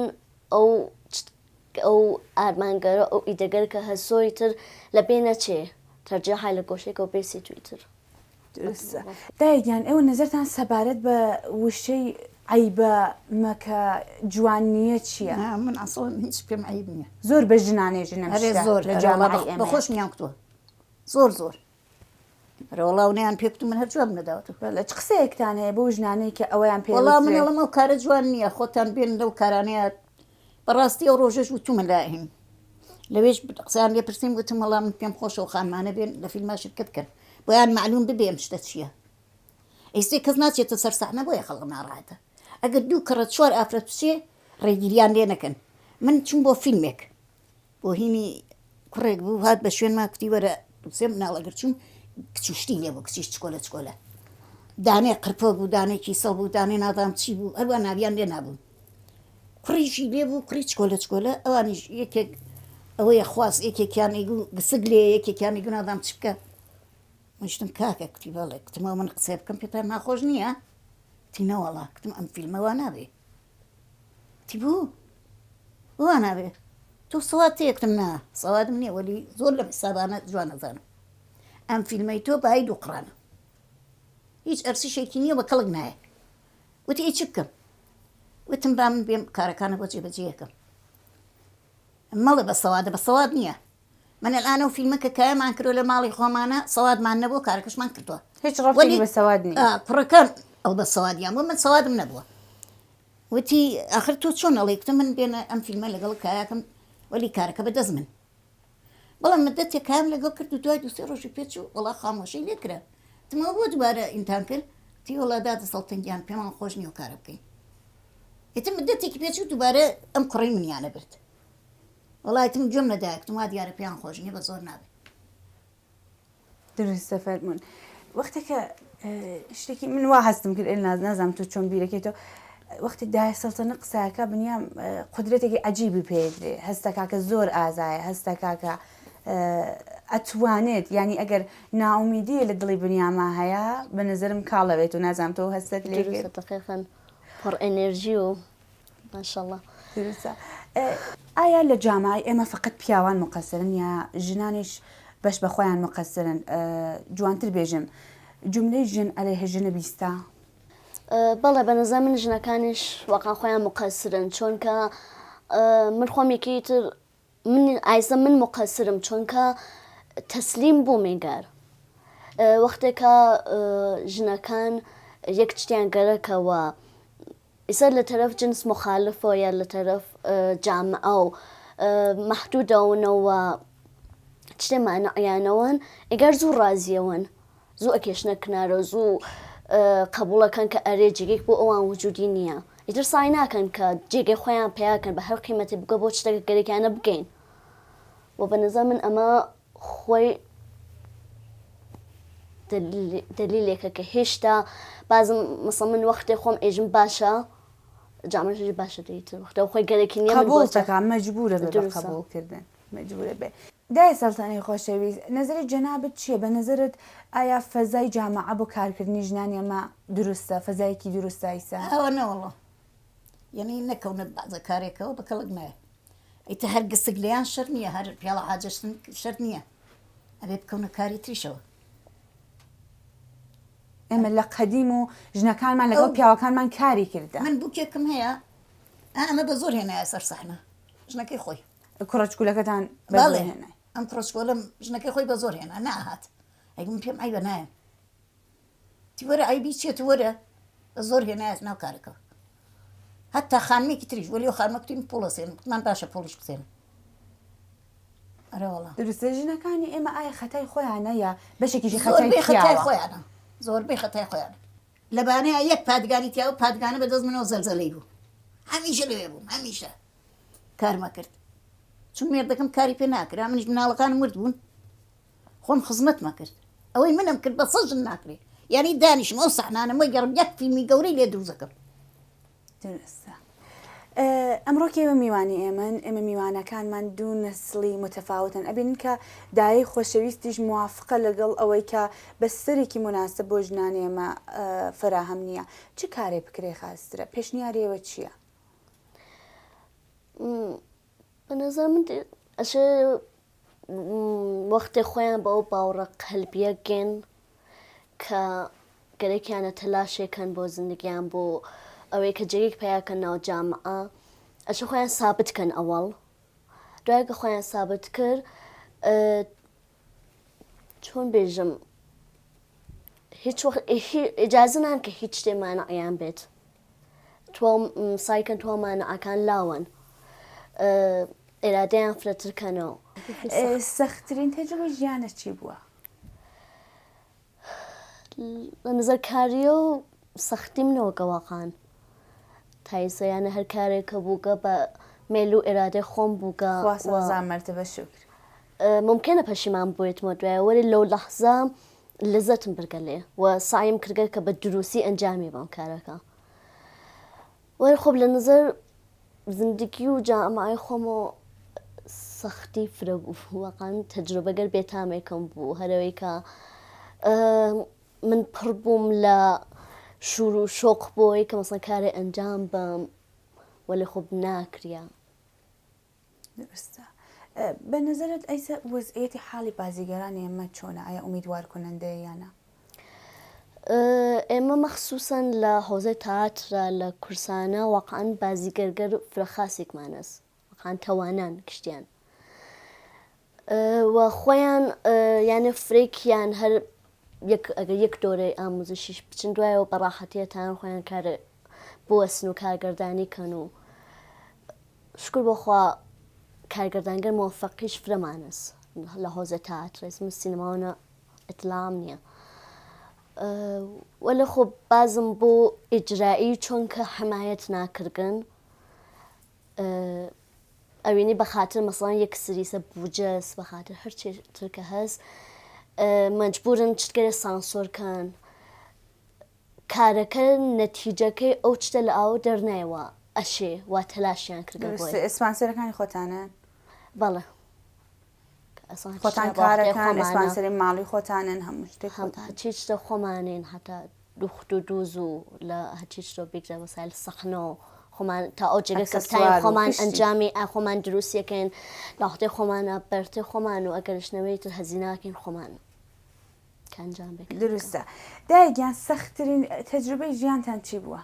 ئەو ئارمانگەرە ئەو ئیدەگەر کە هەسۆی تر لە بێ نەچێ تەرجەحای لە گۆشێکەوە بێسی تویتر دایگیان ئێوە نظرتان سەبارەت بە وشەی عیبە مەکە جوانیە چییە؟ من ئەسڵ هیچ پێم عیب نییە زۆر بە ژنانێژی زۆر بەخۆش میان کتووە زۆر ڕۆڵاونیان پێکت من هەر جواب نەداوەوە لە چ قسەیەکتان هەیە بۆ ژنانەی کە ئەوەیان پێ وەڵام منەڵەمە و کارە جوان نییە خۆتان بێن لەو کارانەیە بەڕاستی ئەو ڕۆژەش وتومە لاهین لەوێش قسەیان لێ پرسیم گوتم وەڵام پێم خۆشەوە خانمانە بێن لە فیلما شرکت کرد بۆیان معلوم ببێ ئەم شتە چییە ئێستا کەس ناچێتە سەر سەحنە بۆیە خەڵک ناڕاتە ئەگەر 2 کڕە 4 ئافرەت بچێ ڕێگیریان لێ نەکەن من چوم بۆ فیلمێک بۆ هینی کوڕێک بوو هات بە شوێنما کوتی وەرە سێ مناڵەگەر چوم کچوشتی لێ بوو کچیش چکۆلە دانێ قرپۆ بوو دانێکی سەڵ بوو دانێ نادام چی بوو هەروە ناویان لێ نابوو کوڕیشی لێ بوو کوڕی چکۆلە ئەوانیش یەکێک ئەوەیە خواست یەکێکیان گسگ لێ یەکێکیانی گو نادام چ بکە مشتم کاکە کوتی بەڵێ کتمەوە من قسە بکەم پێتان ناخۆش نییە تی نەوەڵا کتم ئەم فیلمەوە نابێ تی بوو وا نابێ تۆ سەوات تێکتم نا سەواتم نییە وەلی زۆر لە حسابانە جوان نەزانم ئەم فیلمەی تۆ بەهای 2 قڕانە هیچ ئەرسیشێکی نییە بە کەڵک نایە وتی چ بکەم وتم با من بێم کارەکانە بۆ جێبەجێەکەم مەڵێ بە سەواد نییە من الآن فیلمەکە کایەمان کردو لە ماڵی خۆمانە سەوادمان نەبوو کارەکەشمان کردووە هیچ ڕەفتی بە سەواد نییە کوڕەکان ئەو بە سەوادیان بۆ من سەوادم نەبووە وتی ئاخر تۆ چۆن ئەڵێ کتم من بێنە ئەم فیلمە لەگەڵ کایەکەم وەلی کارەکە بەدەست من بەڵام مدەتێک کایم لەگەڵ کرد و دوای 2-3 ڕۆژی پێچ و وەڵا خامۆشی لێ کرا تمەوە بۆ دووبارە ئینتان کرد تی وەڵا دادە سەڵتەنگیان پێمان خۆش نییە و کارە بکەین ئێتر مدەتێکی پێچ و دووبارە ئەم کوڕی منیانە برد وەڵایتم گوێم نەدایەکتم وا دیارە پێیان خۆش نییە بە زۆر نابێت درستە فەرموون وەختێکە شتێکی من وا هەستم کرد نازانم تۆ چۆن بیرەکەیتەوە وەختی دای سەڵتەنە قسەکە بنیام قودرەتێکی عەجیبی پێدرێ هەستە کاکە زۆر ئازایە هەستە کاکە ئەتوانێت ینی ئەگەر ناومیدی لە دڵی بنیامە هەیە بە نەزەرم کاڵەوێت و نازانم تۆ هەستت لێ دقیقاً پڕ ئەنێرژی و ماشەڵڵا درستە ئایا لە جامای ئێمە فقط پیاوان مقەسرن یا ژنانیش بەش بە خۆیان مقەسرن جوانتر بێژم جملەی ژن ئەلێ هێژنە بیستە بەڵێ بە نەزان من ژنەکانیش واقعا خۆیان مقەسرن چونکە من خۆم یەکەیتر من ئایسە من مقەسرم چونکە تەسلیم بوو مێگار وەختێکە ژنەکان یەک شتیان گەرەکەوە ئیسەر لە تەرەف جنس مخالفەوە یا لە تەرەف جامعە و مەحدودەونەوە شتێمان ئەیانەوەن ئەگەر زوو ڕازیەوەن زوو ئەکێشنە کنارە زوو قبولەکەن کە ئەرێ جێگەیەک بۆ ئەوان وجودی نییە ئیتر سای ناکەن کە جێگەی خۆیان پیاکەن بە هەر قیمەتی بگە بۆ شتێکە گەرەکیانە بگەین و بە نەزان من ئەمە خۆی دلیلێکە کە هێشتا بازم مەسەڵ من وەختێ خۆم ئێژم باشە جامەژی باشە دەیتر وەختە خۆی گەرەکی نییە قبولتەکە مەجبورە بە قبولکردن مەجبورە بێ دای سەڵتەنەی خۆشەویست نەزەری جەنابەت چییە بە نەزەرت ئایا فەزای جامعە بۆ کارکردنی ژنانی ئەمە دروستە فەزایەکی دروستە ئیسا ئەوە نەوەڵە یعنی نەکەونە بەعزە کارێکەوە بە کەڵک نایە ئیتە هەر گسک لێیان شەر نییە هەر پیاڵە حاجەشتن شەر نییە ئەبێ بکەونە کاری تریشەوە ئێمە لە قەدیم و ژنەکانمان لەگەڵ پیاوەکانمان کاری کردە من بووکێکم هەیە ئەمە بە زۆر هێنایە سەر سەحنە ژنەکەی خۆی کوڕەچکولەکەتان بەڵێ ئەم کوڕچکۆلم ژنەکەی خۆی بە زۆر هێنا ناهات ئەگەم پێم ئای بە نایە تی وەرە ئایبی چێت وەرە بە زۆر هێنایەت ناو کارەکەەوە هەتا خانمێکی تریش وەلی و خانمەکتیم پۆڵەسێن من باشە پۆلیش بسێنم ئەرەوەڵا دروستە ژنەکانی ئێمە ئایا خەتای خۆیانە یا بەشێکیشی خەتای خۆیانە زۆربەی خەتای خۆیانە لەبانەیە یەک پادگانی تیا و پادگانە بەدەست منەوە زەلزەلەی بوو هەمیشە لەوێ بووم هەمیشە کارمە کرد چون مێردەکەم کاری پێ ناکرا منیش مناڵەکانم مرد بوون خۆم خزمەتمە کرد ئەوەی منم کرد بە سەژن ناکرێ یعنی دانیشم ئەو سەحنانە مە گەڕم یەک فیلمی گەورەی لێ دروستەکەم درستە ئەمڕۆ کێوە میوانی ئێمە میوانەکانمان دوو نەسڵی متەفاوتن ئەبینن کە دایەی خۆشەویستیش موافقە لەگەڵ ئەوەی کە بەسەرێکی مناسب بۆ ژنانی ئێمە فراهەم نییە چ کارێ بکرێ خاسترە پێشنیاریەوە چییە؟ بە نەزان من ئەشێ وەختێ خۆیان بە ئەو باوەڕە قەلبیە گەن کە گەرەکیانە تەلاشێکەن بۆ زندگیان بۆ ئەوەی کە جێگێک پیاکەن ناو جامعە ئەشە خۆیان سابتکەن ئەوەڵ دوایکە خۆیان سابت کرد چۆن بێژم هیچ ئیجازە نان کە هیچ شتێمانە ئەیان بێت تۆ سایکەن تۆمانە ئاکان لاون ئێرادەیان فرەترکەنەوە سەختترین تەجربەی ژیانە چی بووە؟ لە نظر کاریە و سەختی منەوە گەواقان تایسەیانە هەر کارێکە بووگە بە مێل و ئێرادەی خۆم بووگە خوازان مرتبە شکر ممکنە پەشیمان بۆیتمە دوایە وەری لەو لەحزە لەزەتم بگە لێ و سایم کردگە کە بە دروستی ئەنجامی بەم کارەکە وەری خۆب لە نظر زندگی و جامعی خۆمەوە سەختی فرە بوو واقعاً تەجروبەگەر بێتامێکم بوو هەرەوەی کە من پڕ بووم لە شور و شۆق بۆی کە مەسەڵەن کارێ ئەنجام بم وەلی خۆب ناکریا درستە بە نظرت ئەیسە وەزعەتی حاڵی بازیگەرانی ئێمە چۆنە ئایا ئومیدوار کننده یانە ئێمە مەخصوصەن لە حوزەی تەاترە لە کورسانە واقعاً بازیگەرگەر فرە خاسێکمانەست واقعاً تەوانان کشتیان و خۆیان یانە فرێکیان هەر ئەگەر یەک دۆرەی ئامۆزشیش بچن دوایەوە بەڕاحەتیەتان خۆیان کارە بوەسن و کارگەردانی کەن و شکر بۆخوا کارگەردانگەر مۆفەقیش فرەمانەست لە حوزە تەاتر اسم سینەماوە ئەتلام نییە وەلی خۆ بازم بۆ ئیجرایی چۆنکە حمایەت ناکردن ئەوێنی بەخاتر مەسەڵەن یەک سریسە بوجەس بەخاتر هەر چێترکە هەست مەجبورن چتگەرە سانسۆرکەن کارەکە نەتیجەکەی ئەو چتە لە ئاو دەرنایەوە ئەشێ وا تەلاشیان کردە بۆی ئسپانسەرەکانی خۆتانن بەڵێ خۆتان کارەکان ئسپانسەری ماڵی خۆتانن هەموو شتێک هەچی شتە خۆمانین هەتا دوخت و دووز و لە هەچی شتۆ بگرە وەسایل سەخنەوە خۆمان تا ئەو جگە کەستای خۆمان ئەنجامی خۆمان دروستیەکەین لاوەختەی خۆمانە بەرتەی خۆمان و ئەگەرشنەوەی تر هەزیناکەین خۆمان کەنجام بکەین دروستە دایگیان سەختترین تەجروبەی ژیانتان چی بووە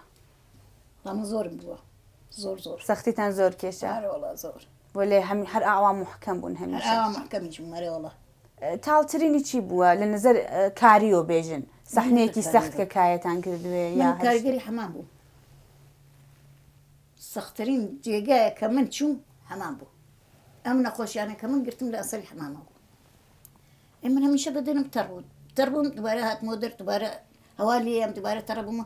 ئەمە زۆرم بووە زۆر سەختیتان زۆر کێشە هەرەوەڵا زۆر بۆ لێ هەر ئاوا محکەم بوون هەمیشە محکەمیش مەرەوەڵە تاڵترینی چی بووە لە نظر کاریۆ بێژن سەحنەیەکی سەخت کە کایەتان کردوێ یا کارگەری هەمان بوو سەختترین جێگایە کە من چوم هەمان بوو ئەم نەخۆشیانە کە من گرتم لە ئەسەری هەمامە بوو من هەمیشە بەدەنم تەڕ بووم دوبارە هاتمەوە دەر دوبارە هەوا لێم دوبارە تەڕە بوومە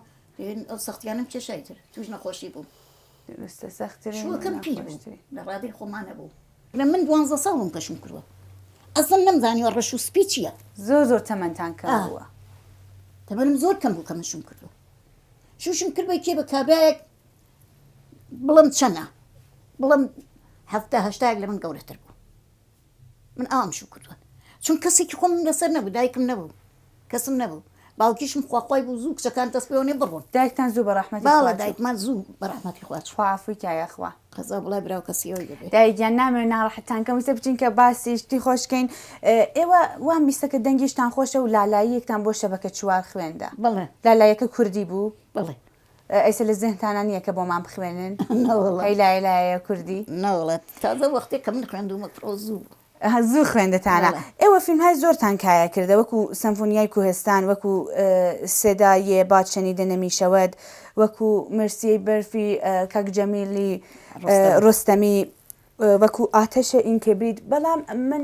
ئەو سەختیانم کێشایتر توش نەخۆشی بوو درستە سەختترین شوەکەم پیر بوو لە ڕادەی خۆمانە بوو لە من 12 ساڵم کەشم کردووە ئەسڵ نەمزانیوە ڕەش و سپی چییە زۆر تەمەنتان کردووە تەمەنم زۆر کەم بوو کە من شوم کردووە شوشم کرد بە کێ بە کابرایەک بڵم چەنە بڵم هەفتە لە من گەورەتر بوو من ئام شو کردووە چون کەسێکی خۆم لەسەر نەبوو دایکم نەبوو کەسم نەبوو باوکیشم خواخوای بوو زوو کچەکان دەست پێوەنێ بڕبوون دایکتان زوو بە ڕەحمەتی باڵە دایکمان زوو بە ڕەحمەتی خوا خوا عەفوی کایەخوا قەزا بڵای براو کەسیەوەی دەبێت دایگیان نامێ ناڕەحەتان کەم ویستە بچین کە باسی شتی خۆشکەین ئێوە وان بیستەکە دەنگیشتان خۆشە و لالاییەکتان بۆ شەبەکە چوار خوێندا بەڵێ لالایەکە کوردی بوو بەڵێ ئەیسە لە زێنتانە نییە کە بۆمان بخوێنن هەیلایە کوردی نەوەڵێت تازە وەختێک کە من خوێندومە پرۆ زوو زوو خوێندەتانە ئێوە فیلمهای زۆرتان کایە کردە وەکو سەمفۆنیای کوهستان وەکو سێدایێ بادشەنی دەنەمیشەوەت وەکو مرسیەی بەرفی کاک جەمیلی ڕۆستەمی وەکو ئاتەشە ئینکبریت بەڵام من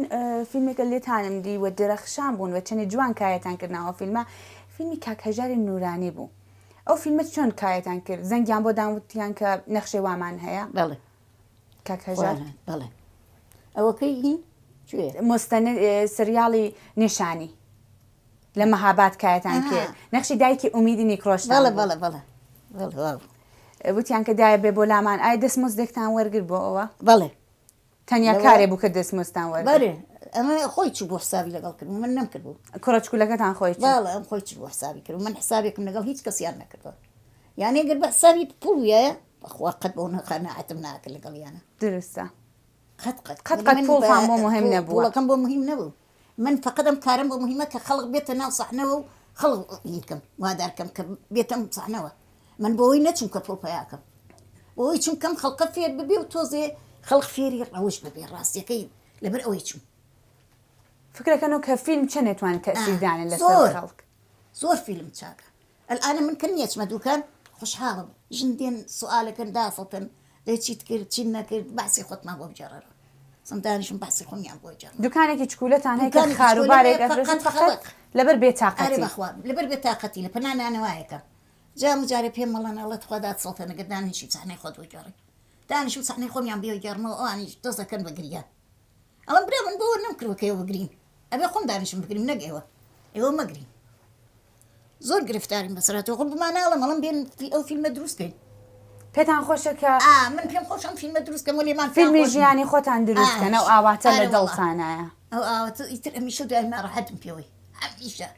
فیلمێکە لێتانم دی وە درەخشان بوون وە چەنی جوان کایەتان کردنەوە فیلمە فیلمی کاک هەژاری نورانی بوو ئەو فیلمە چۆن کایەتان کرد زەنگیان بۆ داوتیان کە نەخشەی وامان هەیە بەڵێ کاک هەژار بەڵێ ئەوەکەی مستەنە سریاڵی نیشانی لە مەهاباد کایەتان کرد نەخشی دایکی ئومیدی نیکڕۆشتان بەڵێ وتیان کە دایە بێ بۆ لامان ئای دەستمزدێکتان وەرگر بۆ ئەوە بەڵێ تەنیا کارێ بوو کە دەستمزتان وەرگر بەڵێ ئەمە خۆی چوو بۆ حسابی لەگەڵ کرد من نەمکرد بوو کوڕەچکولەکەتان خۆی باڵە ئەم خۆی چ بۆ حسابی کرد من حسابێکم لەگەڵ هیچ کەسیان نەکردەوە یانێ گەر بە حسابی پوڵە بەخوا قەت بۆ نەخانەعەتم ناکرد لەگەڵ یانە درستە قەت پوڵتان بۆ مهم نەبووە پوڵەکەم بۆ مهم نەبوو من فقط ئەم کارم بۆ مهمە کە خەڵق بێتە ناو سەحنەوە و خەڵق هیکەم وادارکەم کە بێتەم سەحنەوە من بۆەوەی نەچوم کە پۆڵ پیاکەم بۆی چونکەم خەڵقە فێر ببێ و تۆزێ خەڵق فێری ڕەوش ببێ ڕاستیەکەی لەبەر ئەوەی چوم فکرەکەنەوە کە فیلم چ نێتوانێت تەسیردانێت لەسەر خەڵک زۆر فیلم چاکە ئەلئانە من کە نیەچمە دووکان خوشحاڵم ژن دێن سوالەکەن دافڵتن لێ چیت کرد چی نەکرد باسی خۆتمان بۆ بجێڕەوە دانیشم باسی خۆمیان بۆ جار دوکانێکی چکولەتان هەیە کە دوکانێکی خاروبارێک چکولە ئەفرۆشن فقط فقط لەبەر ئەرێ بێتاقەتی بەخوا لەبەر بێتاقەتی لە پەنانانەوایەکە جام جارێ پێم مەڵەن ئەڵەت خۆدات سەڵتە نەگە دانیشی چانەی خۆت بۆ جارڕی دانیش و سەحنەی خۆمیان بێ گەڕمەوە ئەوانیش دەست دەکەن بەگریان ئەڵم برا من بۆ نەمکردوە ئێوە بگرین ئەبێ خۆم دانیشم بگریم نەک ئێوە مەگرین زۆر گرفتاریم بەسەراتەوە خۆ بماناڵم ئەڵم بێن ئەو فیلمە دروستکەین پێتان خۆشە کە من پێم خۆشم فیلمە دروستکەم و لێمان فیلمی ژیانی خۆتان دروستکەن ئەو ئاواتە لە دڵتانایە ئەو ئاواتە ئیتر ئەمیشە دوای ناڕەحەتم پێوەی هەمیشە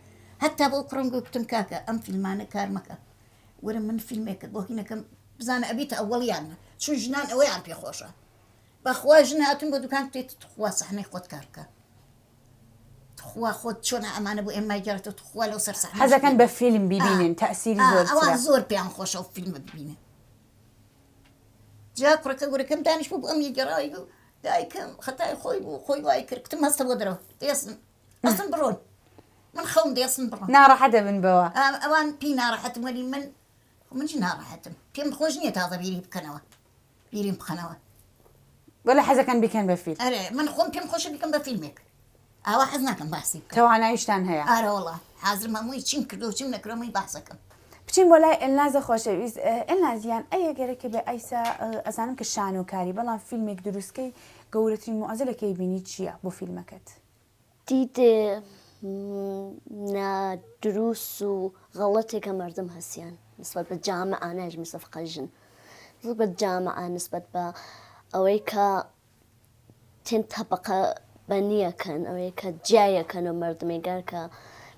هەتا بۆ کوڕم گوتم کاکە ئەم فیلمانە کار مەکە وەرە من فیلمێکە بۆ هینەکەم بزانە ئەبیتە ئەوەڵیانە چون ژنان ئەوەیان پێخۆشە بەخوا ژن هاتون بۆ دوکان بێت خوا سەحنەی خۆت کار بکە خوا خۆت چۆنە ئەمانە بۆ ئێمە گەڕێتەوە خوا لەو سەر سەحنە حەزەکەن بە فیلم ببینن تەئسیری ئەوان زۆر زۆر پێیان خۆشە و فیلمە ببینن جا کوڕەکە گورەکەم دانیش بوو ئەم یەگەڕایی بوو دایکم خەتای خۆی بوو خۆی وای کرد کتم هەستە بۆ دەرەوە دێسن ئەسن بڕۆن من خەوم دێسن بڕۆن ناڕەحەت دەبن بەوە ئەوان پێی ناڕەحەتم وەلی منش ناڕەحەتم پێم خۆش نییە تازە بیری بکەنەوە بیریم بخەنەوە وەلا حەزەکەن بیکەن بە فیلم ئەرێ من خۆم پێم خۆشە بیکەم بە فیلمێک ئاوا حەز ناکەم باسی بکەم تواناییشتان هەیە ئارە وەڵا حازرم هەمووی چیم کردو و چیم نەکرۆمەی باسەکەم بچین بۆ لای ئەلنازە خۆشەویست ئەلنازیان ئەیە گەرەکە بێ ئەیسا ئەزانم کە شانۆکاری بەڵام فیلمێک دروستکەی گەورەترین معزەلەکەی بینی چییە بۆ فیلمەکەت دیدێ نادروست و غەڵەتێکە مردم هەسیان نسبەت بە جامعانەش مسەفقە ژن نسبەت بە جامعە نسبەت بە ئەوەی کە تێن تەبقە بەنیەکەن ئەوەی کە جیایەکەن و مردمێگار کە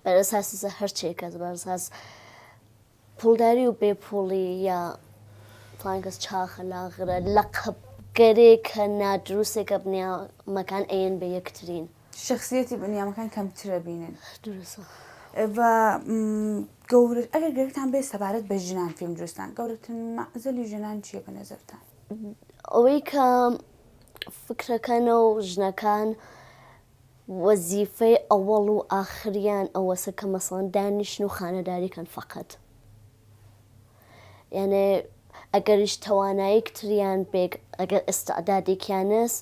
بەرئەساسی هەرچێکە بەرئەساس پولداری و بێپوڵی یا فلان کەس چاخە لاغرە لەقەبگەرێکە نادروستێکە بنیامەکان ئەیەن بە یەکترین شخصیەتی بنیامەکان کەمترە بینن درستە بە گەورە ئەگەر گەرتان بێ سەبارەت بە ژنان فیلم دروستان گەورەترین مەعزەلی ژنان چییە بە نەزەرتان ئەوەی کە فکرەکەنە و ژنەکان وەزیفەی ئەوەڵ و ئاخریان ئەوەسە کە مەسەڵەن دانیشتن و خانەداریکەن فەقەت یعنی ئەگەریش تواناییەکتریان بێک ئەگەر ئێستعدادێکیانەست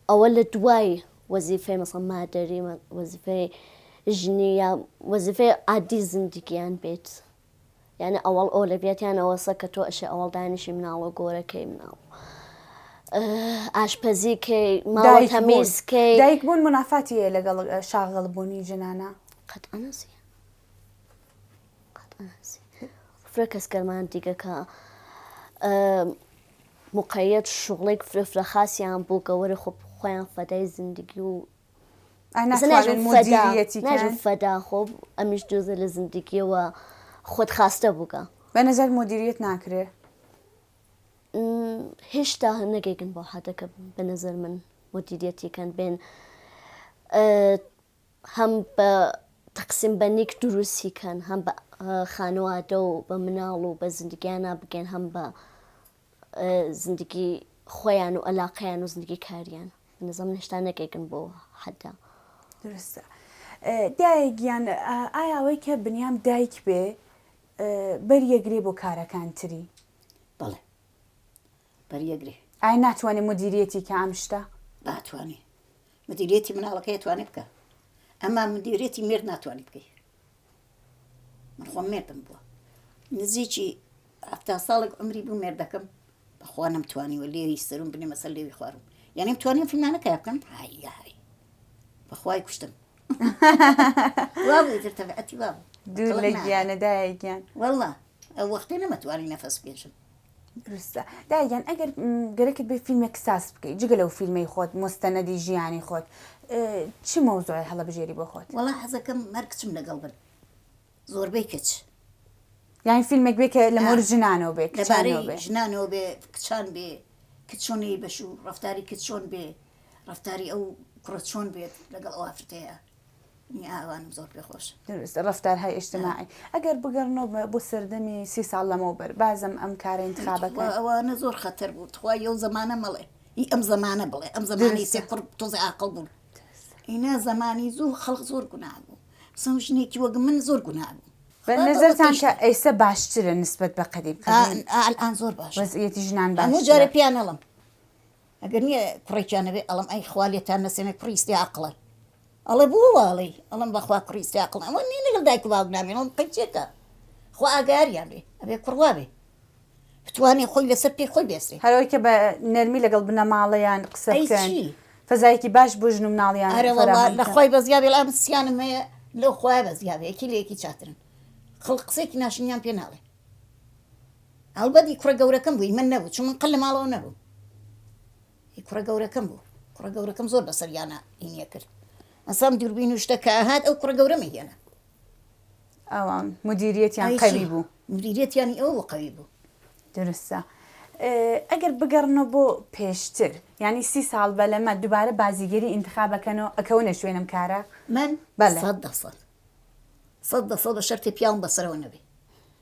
ئەوە لە دوای وەزیفەی مەسەڵەن مادەری وەزیفەی ژنی یا وەزیفەی عادی زندگییان بێت یعنی ئەوەڵ ئۆلەڤێتیان ئەوەسە کە تۆ ئەشێ ئەوەڵ دانیشی مناڵە گۆرەکەی مناڵ ئاشپەزیکەی ماڵ تەمیزکەی دایک بوون منافاتیە لەگەڵ شاغڵبوونی ژنانە قەتعەنەسی فرە کەسکەرمان دیگە کە مقەیەت شغڵێک فرە خاسیان بوو گەوەرە خۆ خۆیان فەدای زندگی و ناژم فەدا خۆ ئەمیش دۆزە لە زندگیەوە خۆت خاستە بووکە بە نەزەر مدیریت ناکرێ هێشتا نەگەیگن بۆ حدەکە بە نەزەر من مدیریەتیکەن بێن هەم بە تەقسیم بەنیک دروستیکەن هەم بە خانوادە و بە مناڵ و بە زندگیانە بگەن هەم بە زندگی خۆیان و ئەلاقیان و زندگی کاریان نظام هێشتا نەگەیگن بۆ حەدا درستە دایکیان ئایا ئەوەی کە بنیام دایک بێ بەریەگرێ بۆ کارەکان تری بەڵێ بەریەگرێ ئایا ناتوانێت مدیریەتی کە ئەم شتە ناتوانێ مدیریەتی مناڵەکە توانێت بکە ئەمما مدیریەتی مێرد ناتوانێت بکەی من خۆم مێردم بووە نزیکی 7 ساڵێک عمری بوو مێردەکەم بەخوا نەمتوانیوە لێوی سەرم بنێ مەسەر لێوی خوارم یعنی توانیم فیلمانەکە بکەم هایی بەخوای کوشتم وا بوو ئیتر تەبیعەتی وا بوو دوور لە گیانە دایکیان وەڵڵا ئەو وەختێ نەمەتوانی نەفەس پێشم درستە دایگیان ئەگەر گەرەکت بێ فیلمێک ساز بکەیت جگە لەو فیلمەی خۆت مستەنەدی ژیانی خۆت چی مەوزوعی هەڵەبژێری بۆ خۆت وەڵا حەزەکەم هەر کچم لەگەڵ بن زۆربەی کچ یانی فیلمێک بێ کە لە مۆر ژنانەوە بێ لەبارەی ژنانەوە بێ کچان بێ کچ چۆنی بەش و ڕەفتاری کچ چۆن بێ ڕەفتاری ئەو کوڕە چۆن بێت لەگەڵ ئەو ئافرەتەیە ئەوانم زۆر پێخۆش درستە ڕەفتارهای ئیجتماعی ئەگەر بگەڕنەوە بۆ سەردەمی 30 ساڵ لەمەوبەر بازم ئەم کارە انتخابەکە ئەوانە زۆر خەتەر بوو توای ئەو زمانە مەڵێ ئەم زمانە بڵێ ئەم زمانی سێ کوڕ تۆزە عاقڵ بوون ئینە زمانی زوو خەڵق زۆر گوناه بوو سەم ژنێکی وەک من زۆر گوناه بوو بە نظرتان کە ئێستا باشترە نسبەت بە قەدیم ئالان زۆر باش وەزعیەتی ژنان هەموو باشترە جارە پیانەڵم ئەگەر نییە کوڕێکیانەبێ ئەڵم ئەی خوالێتان نەسێنێ کوڕیستی عقڵە ئەڵێ بۆواڵی ئەڵم بەخوا کوڕیستی عقڵ ئەوە نی لەگەڵ دایک و باوک نامێن ئەڵم قەچێکە خوا ئاگاریان بێ ئەبێ کوڕوا بێ بتوانێ خۆی لەسەر پێ خۆی بێسێ هەرەوەی کە بە نەرمی لەگەڵ بنەماڵەیان قسە ئەی بکەن چی؟ فەزایەکی باش بۆ ژن و مناڵیان ئەرە فراهم لە بکەن. خۆی بەزیابێ ئەم سییانم هەیە لەو خۆی بەزیابێ یەکی لە یەکی چاترن خەڵ قسێکی ناشنیان پێ ناڵێ هەڵبەتی کوڕە گەورەکەم بووی من نەبوو چون من قەل لە ماڵەوە نەبوو کوڕە گەورەکەم بوو کوڕە گەورەکەم زۆر بەسەریانە ئینیە کرد ئەسام دووربین و شتە کە هات ئەو کوڕە گەورە مەهێنە ئەوان مدیریەتیان قەوی بوو مدیریەتیانی ئەوە قەوی بوو درستە. ئەگەر بگەڕنەوە بۆ پێشتر ینی 30 ساڵ بە لەمە دووبارە بازیگەری ئینتخابەکەنەوە ئەکەونە شوێنم کارە من بەڵێ. 100% بە شەرتی پیاوم بەسەرەوە نەبێ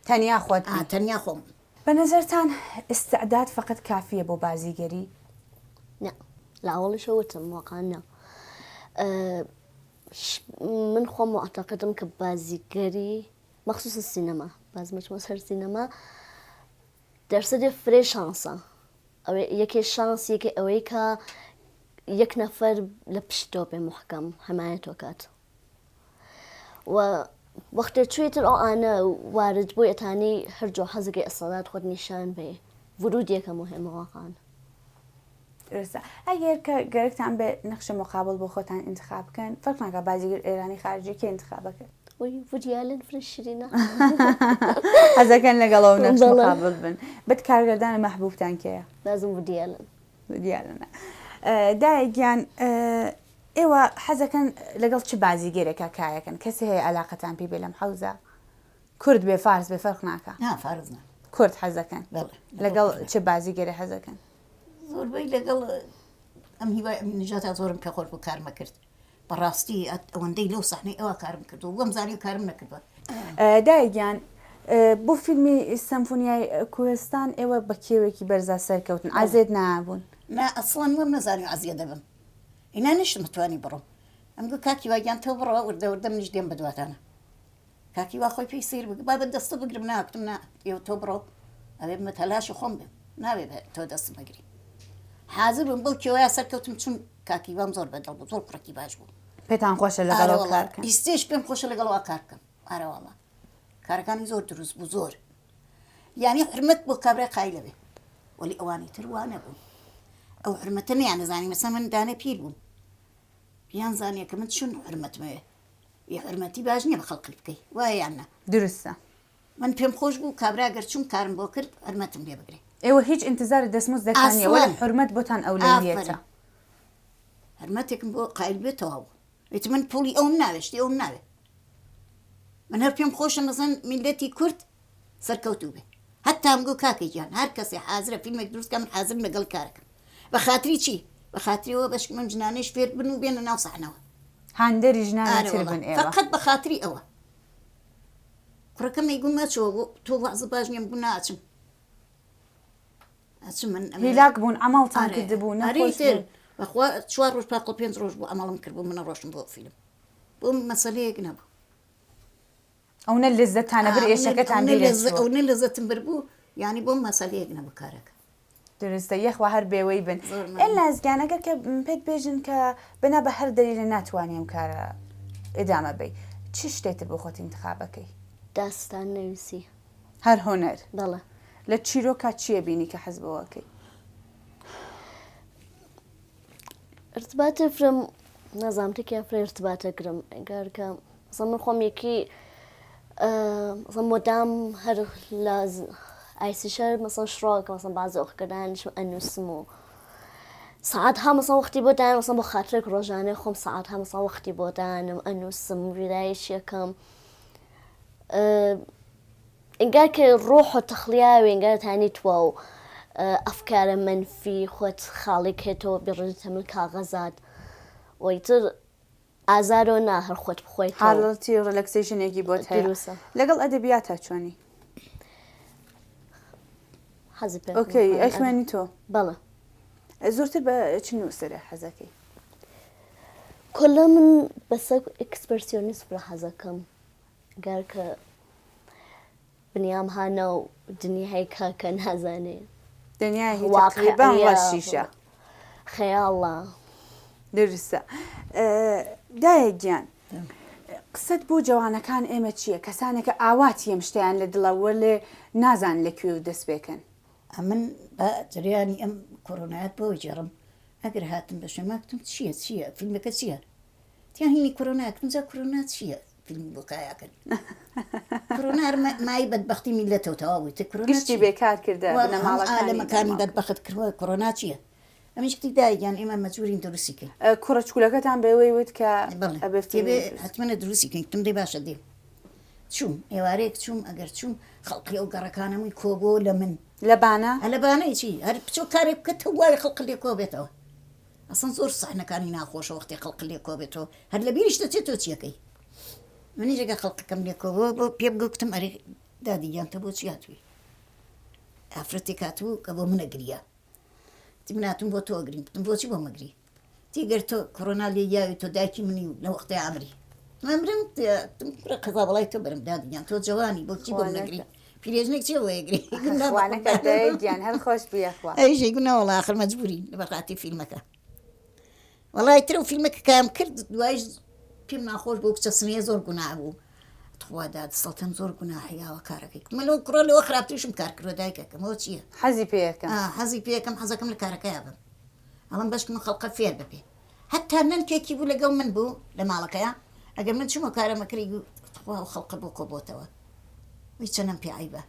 تەنیا خۆت تەنیا خۆم بە نەزەرتان ئستعداد فقط کافیە بۆ بازیگەری لا لا والله شوتم واقعا من خۆم معتقدم کە بازیگەری مەخصوص السینەما بازمەچمە سەر سینەما دەرسەدێ فرێ شانسە یەکێ شانس یەکێ ئەوەی کە یەک نەفەر لە پشتۆ بێ محکەم حمایەتۆ کات و وەختێ توێتر ئەو ئانە وارد بۆ ئەتانی هەرجۆ حەزەکەی ئەسەدات خۆت نیشان بێ ورودیەکە مهمە واقعاً. درستە ئەگەر کە گەرەکتان بێ نەخشە مقابل بۆ خۆتان انتخاب بکەن فەرق ناکە بازیگر ئێرانی خارجی کێ انتخابەکە وی وودیالن فرشرینە حەزەکەن لەگەڵەوە نەخش مقابل بن بەت کارگەردانە مەحبوبتان کێیە لازم وودیالن دیارەنە دایگیان ئێوە حەزەکەن لەگەڵ چ بازیگەرێکە کایەکەن کەسی هەیە علاقەتان پێ بێ لەم حەوزە کورد بێ فارس بێ فەرق ناکە فارزنا کورد حەزەکەن لەگەڵ چ بازیگەرە حەزەکەن زۆربەی لەگەڵ ئەم هیوای ئەم نژاتە زۆرم پێ خۆش بوو کارمە کرد بەڕاستی ئەوەندەی لەو سەحنەی ئەوە کارم کردو وەم زانی و کارم نەکردوە دایگیان بۆ فیلمی سەمفۆنیای کوێستان ئێوە بە کێوێکی بەرزا سەرکەوتن ئازێت نابوون نا ئەسڵان وەم نەزانی ئازیە دەبم ئینا نشتم متوانی بڕۆم ئەم گو کاکی واگیان تۆ بڕەوە وردەوردە منیش دێم بەدواتانە کاکی وا خۆی پێی سیر بگە با بە دەستە بگرم ناکتم نا ئێوە تۆ بڕۆ ئەوێ بمە تەلاشی خۆم بم ناوێ تۆ دەستم بگری حاضر بم بەو کێوەیە سەرکەوتم چون کاکی وام زۆر بەدڵ بوو زۆر کوڕێکی باش بوو پێتان خۆشە لەگەڵەوە کارکەن ئیستێش پێم خۆشە لەگەڵەوە کارکەم ئارەوەڵە کارەکانی زۆر دروست بوو زۆر یعنی حرمەت بۆ کابرای قایلە بێ وەلی ئەوانی تر وا نەبوو ئەو حرمەتە نیان نەزانی مەسە من دانە پیر بووم پیان زانیە کە من چون حرمەتمەوێ یە حرمەتی باش نییە بە خەڵقی بکەی وایە یاننا درستە من پێم خۆش بوو کابرا گەر چون کارم بۆ کرد حرمەتم لێ بگرێ ئێوە هیچ انتظار دەستمزد دەکانیە وەلا حرمەت بۆتان ئەولەویەتە حرمەتێکم بۆ قایل بێتەوە بوو وێت من پولی ئەوم ناوێشتی ئەوم ناوێ من هەر پێم خۆشە مەزەن میلەتی کورد سەرکەوتوو بێ هەتا ئەم گۆ کاکەی گیان هەر کەسێ حازرە فیلمێک دروستکە من حازر لەگەڵ کارەکەم بە خاتری چی بە خاتریەوە بەشک من ژنانەی فێر بن و بێنە ناو سەحنەوە هاندەری ژنانەتر بن ئێوە فقط بە خاتری ئەوە کوڕەکەم ئەیگوم مەچەوە بۆ تۆ وەعزە باش نییە بوو ناچم من هیلاک بوون ئەماڵتان کردبوو نەخۆش بەخوا 4 ڕۆژ پاقل 5 ڕۆژ بوو ئەماڵم کرد بوو منە ڕۆشتم بۆ فیلم بۆ مەسەلەیەک نەبوو ئەوە لەزەتانە بر ئێشەکەتان ئەوە لەزەتم بر بوو یعنی بۆم مەسەلەیەک نەبوو کارەکە درستە یەخوا هەر بێوەی بن ئێ لازگانەگەر کە پێت بێژن کە بنا بە هەر دەلیلە ناتوانیم کارە ئێدامە بی چ شتێتر بۆ خۆت انتخابەکەی داستان نووسی هەر هۆنەر بەڵێ لە چیرۆکە چییە بینی کە حەز بەوەکەی ارتباطە فرم نەزانامتێکیان فرێ ارتباطە گرم ئەگەرکە من خۆم یەکی مۆدام هەر لە ئایسیشەر مەسەن شڕۆکە مەسەن باز ئۆخکردانشم ئەنووسم و سعات ها مەسەن وەختی بۆ دایان مەسەن بۆ خاترێک ڕۆژانەی خۆم سعات ها مەسەن وەختی بۆ دانم ئەنووسم ویرایش یەکەم ئینگار کە ڕۆح و تەخلیاوی ئینگار تانیتوە و ئەفکارە منفی خۆت خاڵێک هێتەوە بێڕێتە من کاغەزات وەیتر ئازارۆ نا هەر خۆت بخۆیت حاڵەتی ڕلەکسیشنێکی بۆت هەیە لەگەڵ ئەدەبیاتە چۆنی حەزی پێ ئۆکەی ئەی خوێنی تۆ بەڵێ زۆرتر بە چ نووسرە حەزەکەی کۆلا من بەسەر ئەکسپرسیۆنیست فرە حەزەکەم گار کە بنیام هانە و دنیای کاکە نازانێ دنیای واقعیبان وەشیشە خەیاڵە. دروستە. دایە گیان قسەت بۆ جوانەکان ئێمە چییە؟ کەسانێکە ئاواتی ئەم شتیان لە دڵەوە لێ نازان لەکوێ و دەست بێکەن. ئەمن بە جریانی ئەم کۆرۆنایەت بۆی جێڕم ئەگەر هاتم بە شەماکتم چییە فیلمەکە چییە؟ تیان هینی کۆرۆناکتم جا کۆرۆنا چییە؟ فیلم بۆ کایاکەن کۆرۆنا مای بەدبەختی میلەتەوە تەواو بوویتە گشتی بێکار کردە عالەمەکانی بەدبەخت کردووە کۆرۆنا چییە؟ ئەمیش کتی دایگیان ئێمە مەجبورین دروستیکەین. کوڕە چکولەکەتان بەوەی وت کە حتممە دروستیکەین تم دەی باشە دێ چوم ئێوارەیەک چوم ئەگەر چوم خەڵقی ئەو گەڕەکانەمووی کۆبۆ لە من لە بانە لە بانەی چی هەر بچۆ کارێک بکە وای خەڵق لێ کۆ بێتەوە ئەسن زۆر ساحنەکانی ناخۆشە وەختی خەڵق لێ کۆ بێتەوە هەر لە بیریش دەچێت تۆ چیەکەی منی ژێگە خەڵقەکەم لێ کۆ بۆ پێ بگوتم ئەرێ دادیگیانتە بۆ چیاتوی ئافرەتێک هاتوو کە بۆ منە گریە مناتم بۆ تۆ گرین بتم بۆچی بۆ مەگری تیگەر تۆ کۆرۆنا لێ یاوی تۆ دایکی منی و لە وەختی ئامری مەمرم قەزا بەڵای تۆ بەرم دادیان تۆ جوانی بۆچی بۆ نەگری پیرێژنێک چێ وەیەگری گیان هەر خۆش بێخوا ئەیژی گوناوەڵ آخر مەجبوری لە بەقاتی فیلمەکە وەڵای ترە و فیلمەکە کام کرد دوایش پێم ناخۆش بۆ کچە سنەیە زۆر گونا بوو خوادا سەڵتەم زۆر گوناهەیەوە کارەکەی منەوە کوڕە لەوە خراپترشم کار کردوە دایکەکەمەوە چییە حەزی پێەکەم حەزی پێەکەم حەزەکەم لە کارەکەی بم ئەڵم بەشک من خەڵقە فێر بپێ هەتا نەنکێکی بوو لەگەڵ من بوو لە ماڵەکەیە ئەگەر من چوومە کارەمەکەی خەڵقە بۆ کۆبۆتەوە وی چەنەم پێ عیبە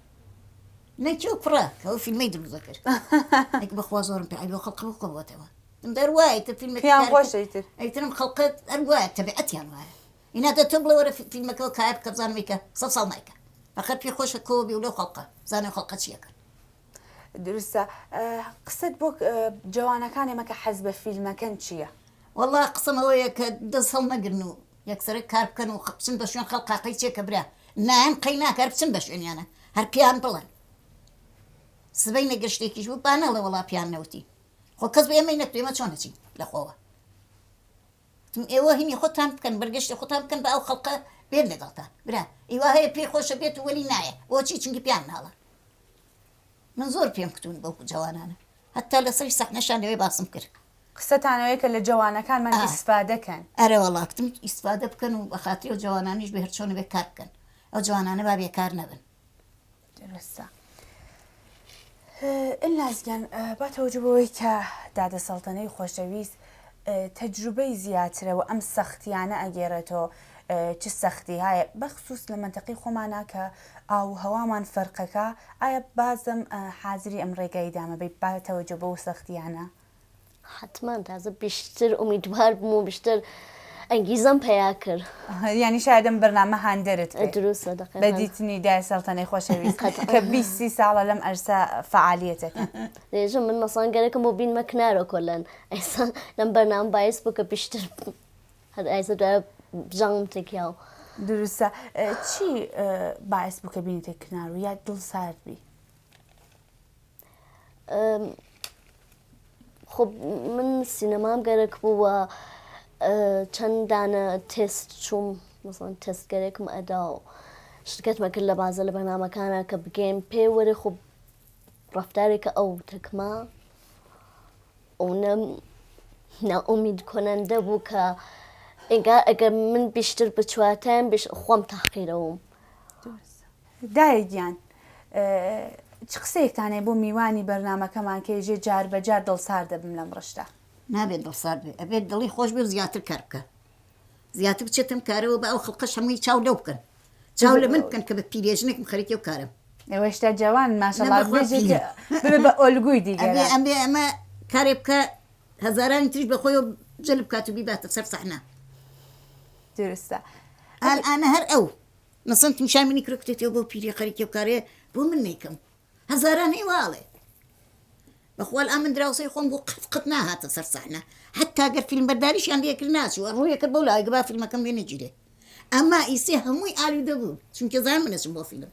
نەکیۆ کوڕە کەەوە فیلمەی دروست دەکرد ئەک بەخوا زۆرم پێ عیبە خەڵقە بۆ کۆبۆتەوە دەروایە تە فیلمەکەیان خۆشەیتر ئەیترم خەڵقت هەروایە تەبیعەتیان وایە ئینا دە تۆ بڵێ وەرە فیلمەکەەوە کایە بکە بزانمیکە 100 ساڵ نایکە فەقەت پێ خۆشە کۆبی و لەو خەڵقە زانێ خەڵقە چیەکەن دروستە قسەت بۆ جوانەکان ئێمە کە حەز بە فیلمەکەن چییە؟ وەڵا قسەمەوەیە کە دەست هەڵ نەگرن و یەکسەرە کار بکەن و بچن بە شوێن خەڵقاقی چێکە برا نایەن قەی ناکار بچن بە شوێنیانە هەر پیان بڵێن سبەی نەگەشتێکیش بوو بانەڵێ وەڵا پیان نەوتی خۆ کەس بە ئێمەی نەتوێ ئێمە چۆن نەچین لەخۆوە ئێوە هینی خۆتان بکەن بەرگەشتی خۆتان بکەن بە ئەو خەڵقە بێت لەگەڵتان برا ئیوا هەیە پێی خۆشە بێت و وەلی نایە بۆچی چونکی پیان ناڵە من زۆر پێم کتون بەو جوانانە هەتا لەسەری سەحنەشان لەوێ باسم کرد قسەتانەوەی کە لە جوانەکانمان ئیسفادەکەن ئەرە وەڵاتم ئیسفادە بکەن و بە خااتری و جوانانیش بە هەرچۆنە بێ کار بکەن ئەو جوانانە با بێکار نەبن درستە ئلازگیان باتەوەجبەوەی کە دادەسەڵتەنەی خۆشەویست تەجروبەی زیاترە و ئەم سەختیانە ئەگێڕێتەوە چ سەختی هەیە بەخصوص لە منتەقی خۆمانە کە ئاو هەوامان فەرقەکە ئایا بازم حازری ئەم ڕێگای دامەبەی باتەوەجە بۆ سەختیانە حتمان تازە بیشتر ئومیدوار بووم و بیشتر ئەنگیزەم پیا کرد ینی شایدم بەرنامە هاندەرت دروستە بە دیتنی دای سەڵتەنەی خۆشەویست کە 20 ساڵە لەم ئەرسا فعالیەتەکە دێژم من مەسان گەرەکەم بۆ بینمە کنارە کۆلەن ئەیسا لەم بەرنامە باعث بوو کە بیشتر هەر ئایسا دوایە بژەڵم تێکیاو دروستە چی باعث بوو کە بینیتە کنار و یا دڵ ساردبی خب من سینەمام گەرەک بووە چەند دانە تست چوم مثلا تستگەرێکم ئەدا و شرکەتمە کرد لە بازە لە بەرنامەکانە کە بگەین پێ وەرە خب ڕەفتارێکە ئەو تەکما ئەو نائومید کۆنەندە بوو کە ئینگار ئەگەر من بیشتر بچواتەم خۆم تاقیرەوەم دایگیان چ قسەیەکتانەیە بۆ میوانی بەرنامەکەمان کێژێ جار بەجار دڵسار دەبم لەم ڕشتە نابێت دڵسار بێ ئەبێت دڵی خۆش بێ زیاتر کار بکە زیاتر بچێتم کارەوە بە ئەو خەڵقەش هەمووی چاو لەو بکەن چاو لە من بکەن کە بە پیرێژنێکم خەریکە و کارم ئێوە شتا جوان ماشەڵڵا بێ بە ئۆلگوی دیگە ئەمێ ئەمە کارێ بکە هەزارانی تریش بەخۆی و جەلب بکات و بیباتە سەر سەحنە درستە ئەنە هەر ئەو مەسەن تیمشامینی کرکتێتەوە بۆ پیری خەریکە و کارێ بۆ من نیکەم هەزاران هێواڵێ بەخۆل ئەمن دراوسەی خۆم بۆ قت ناهاتە سەر سەحنە حتا گەر فیلم بەرداریشیان لێکرد ناچوە ڕوویەکە بەو لایگە با فیلمەکەم لێ نەگیرێ ئەمما ئیسێ هەمووی ئالوودە بوو چونکە زان منەچم بۆ فیلم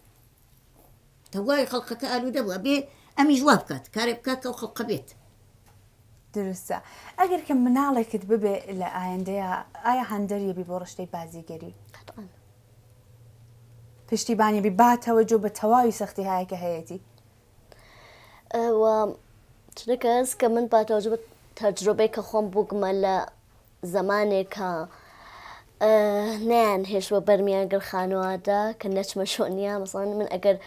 تەوای خەڵقەکە ئالوودە بووە بێ ئەمی جواب بکات کارێ بکات کە ئەو خەڵقە بێت درستە ئەگەر کە مناڵێکت ببێ لە ئایندەیە ئایا هەندەریەبی بۆ ڕشتەی بازیگەری پشتیبانیبی باتەوەجۆ بە تەواوی سەختی هایە کە هەیەی چونکە هەست کە من باتەوەجە تەجروبەی کە خۆم بووگمە لە زمانێک کە نیان هێشوە بەرمیان گەڕخانەوەدا کە نەچمە شۆنیا مەسڵان من ئەگەر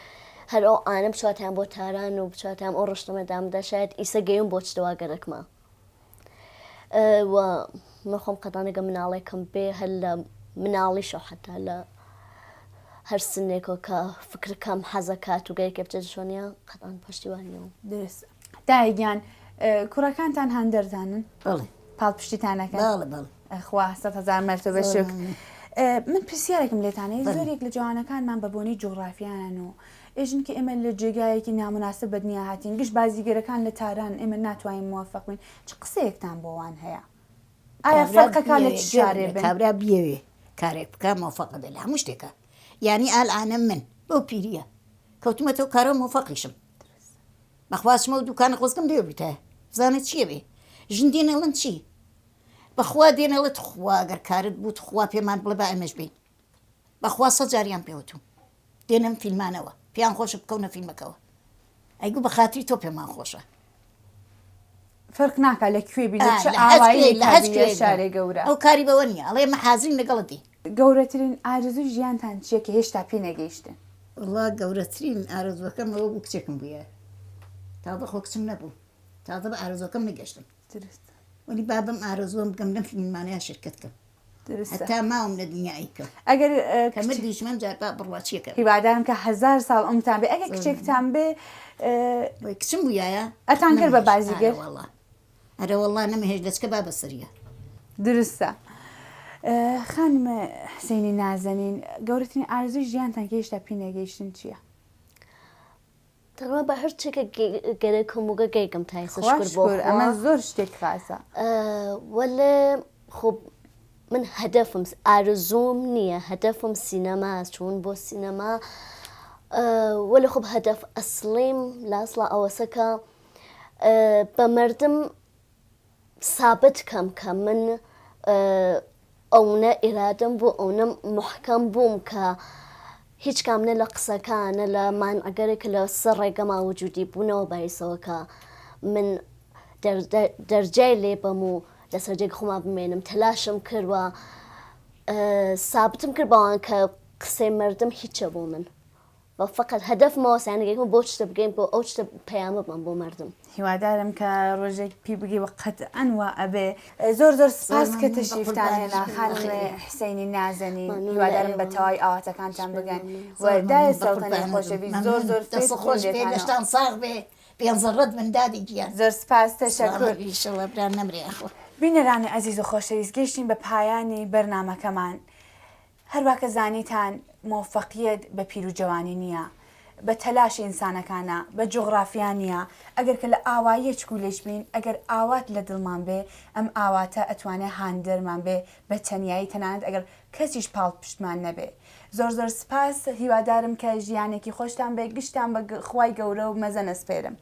هەر ئەو ئانە بچاتیان بۆ تاران و بچاتیان ئەو ڕشتەمەدامدا شاید ئیسە گەیون بۆ چتەوە گەرەکمە و من خۆم قەتانەگە مناڵێکم بێ هەر لە مناڵی شەو حتا لە هەر سنێکەوە کە فکرەکەم حەزەکات و گەیەکێ بچێت شۆنیا قەتان پشتیوانیەوە درست دایگیان کوڕەکانتان هەندەردانن بەڵێ پاڵپشتیتانەکە بەڵێ بەڵێ خوا 100,000 مرتبە شکر من پرسیارێکم لێتانەیە زۆرێک لە جوانەکانمان بە بۆنی جۆغرافیانن و ئێژن کە ئێمە لە جێگایەکی ناموناسب بەدنیا هاتین گشت بازیگەرەکان لە تاران ئێمە ناتوانین موفق بین چ قسەیەکتان بۆوان هەیە ئایا فەرقەکان لە چ شارێ بن کابرا بیەوێ کارێک بکە موفق بێ لە هەموو شتێکە یعنی ئالعانە من بۆ پیریە کەوتمەتەوە کارە موفقیشم بەخواسمە و دوکانە قۆزگەم دێ بیتە زانێت چییە بێ ژن دێنەڵەن چی بەخوا دێنەڵێت خوا ئەگەر کارت بوو خوا پێمان بڵێ بە ئەمەش بین بەخوا سە جاریان پێوتوم دێنم فیلمانەوە پێیان خۆشە بکەونە فیلمەکەەوە ئەیگو بە خاتری تۆ پێمان خۆشە فەرق ناکات لەکوێ بی لە چ ئاوایی شارێ گەورە ئەو کاری بەوە نییە ئەڵێ ئێمە حازرین لەگەڵەتی گەورەترین ئارزوی ژیانتان چیە کە هێشتا پێ نەگەیشتن وڵا گەورەترین ئارزوەکەم ئەوە بوو کچێکم بووە تا بەخۆ کچم نەبوو تازە بە ئارزوەکەم نەگەشتم وەلی بابم ئارزووم بگەم لەم فیلمانەیە شرکت کەم هەتا ماوم لە دنیایکە ئەگەر کەمە دیژمەم جاربا بڕواچیەکە هیوادارم کە 1000 ساڵ ئەمتان بێ ئەگەر کچێکتان بێ کچم بوویایە ئەتان کرد بە بازیگەر ئەرە وەڵا نەمەهێش دەچکە با بەسەریە درستە خانم حسێنی نازەنین گەورەترین ئارزوی ژیانتان کە هێشتا پێ نەگەیشتن چییە؟ تەنها بە هەر چێکە گەرەکەم وگە گەیکەم تایسەش کرد بۆ ئەمە زۆر شتێک خاسە وەلێ خۆ من هەدەفم ئارزوم نییە هەدەفم سینەما چوون بۆ سینەما وەلی خۆب هەدەف ئەسڵیم لاسڵە ئەوەسەکە بە مردم سابت کەم کە من ئەوە ئێرادەم بوو ئەوە محکەم بووم کە هیچ کامنە لە قسەکانە لە مانعگەرێکە لە سەر ڕێگەما وجودی بوونەوە باعیسەوەکە من دەرجای لێ بەم و لەسەر جێک خۆما بمێنم تەلاشم کردوە سابتم کرد بەوان کە قسەی مردم هیچە بۆ من بە فقط هەدەفمەوە سیانەگەیکم بۆ شتە بگەین بۆ ئەو شتە پەیامە بم بۆ مردم هیوادارم کە ڕۆژێک پێی بگی وە قەتعەن وا ئەبێ زۆر زۆر سپاس کە تەشریفتان هێنا خانم حسێنی نازەنین هیوادارم بە تەواوی ئاواتەکانتان بگەن وەردای سەڵتەنی خۆشەویست زۆر زۆر خۆش بێ لەشتان ساغ بێ پێنجڕەت مندادی گیان زۆر سپاس تەشەکر ئیشەڵە بران نەمرێخۆ بینەرانی عەزیز و خۆشەویست گەیشتین بە پایانی بەرنامەکەمان هەروە کە زانیتان موفەقیەت بە پیر و جوانی نییە بە تەلاشی ئینسانەکانە بە جوغرافیان نییە ئەگەر کە لە ئاواییە چکولێش بین ئەگەر ئاوات لە دڵمان بێ ئەم ئاواتە ئەتوانێت هاندەرمان بێ بە تەنایی تەنانەت ئەگەر کەسیش پاڵ پشتمان نەبێ زۆر زۆر سپاس هیوادارم کە ژیانێکی خۆشتان بێ گشتان بە خوای گەورە و مەزە نەسپێرم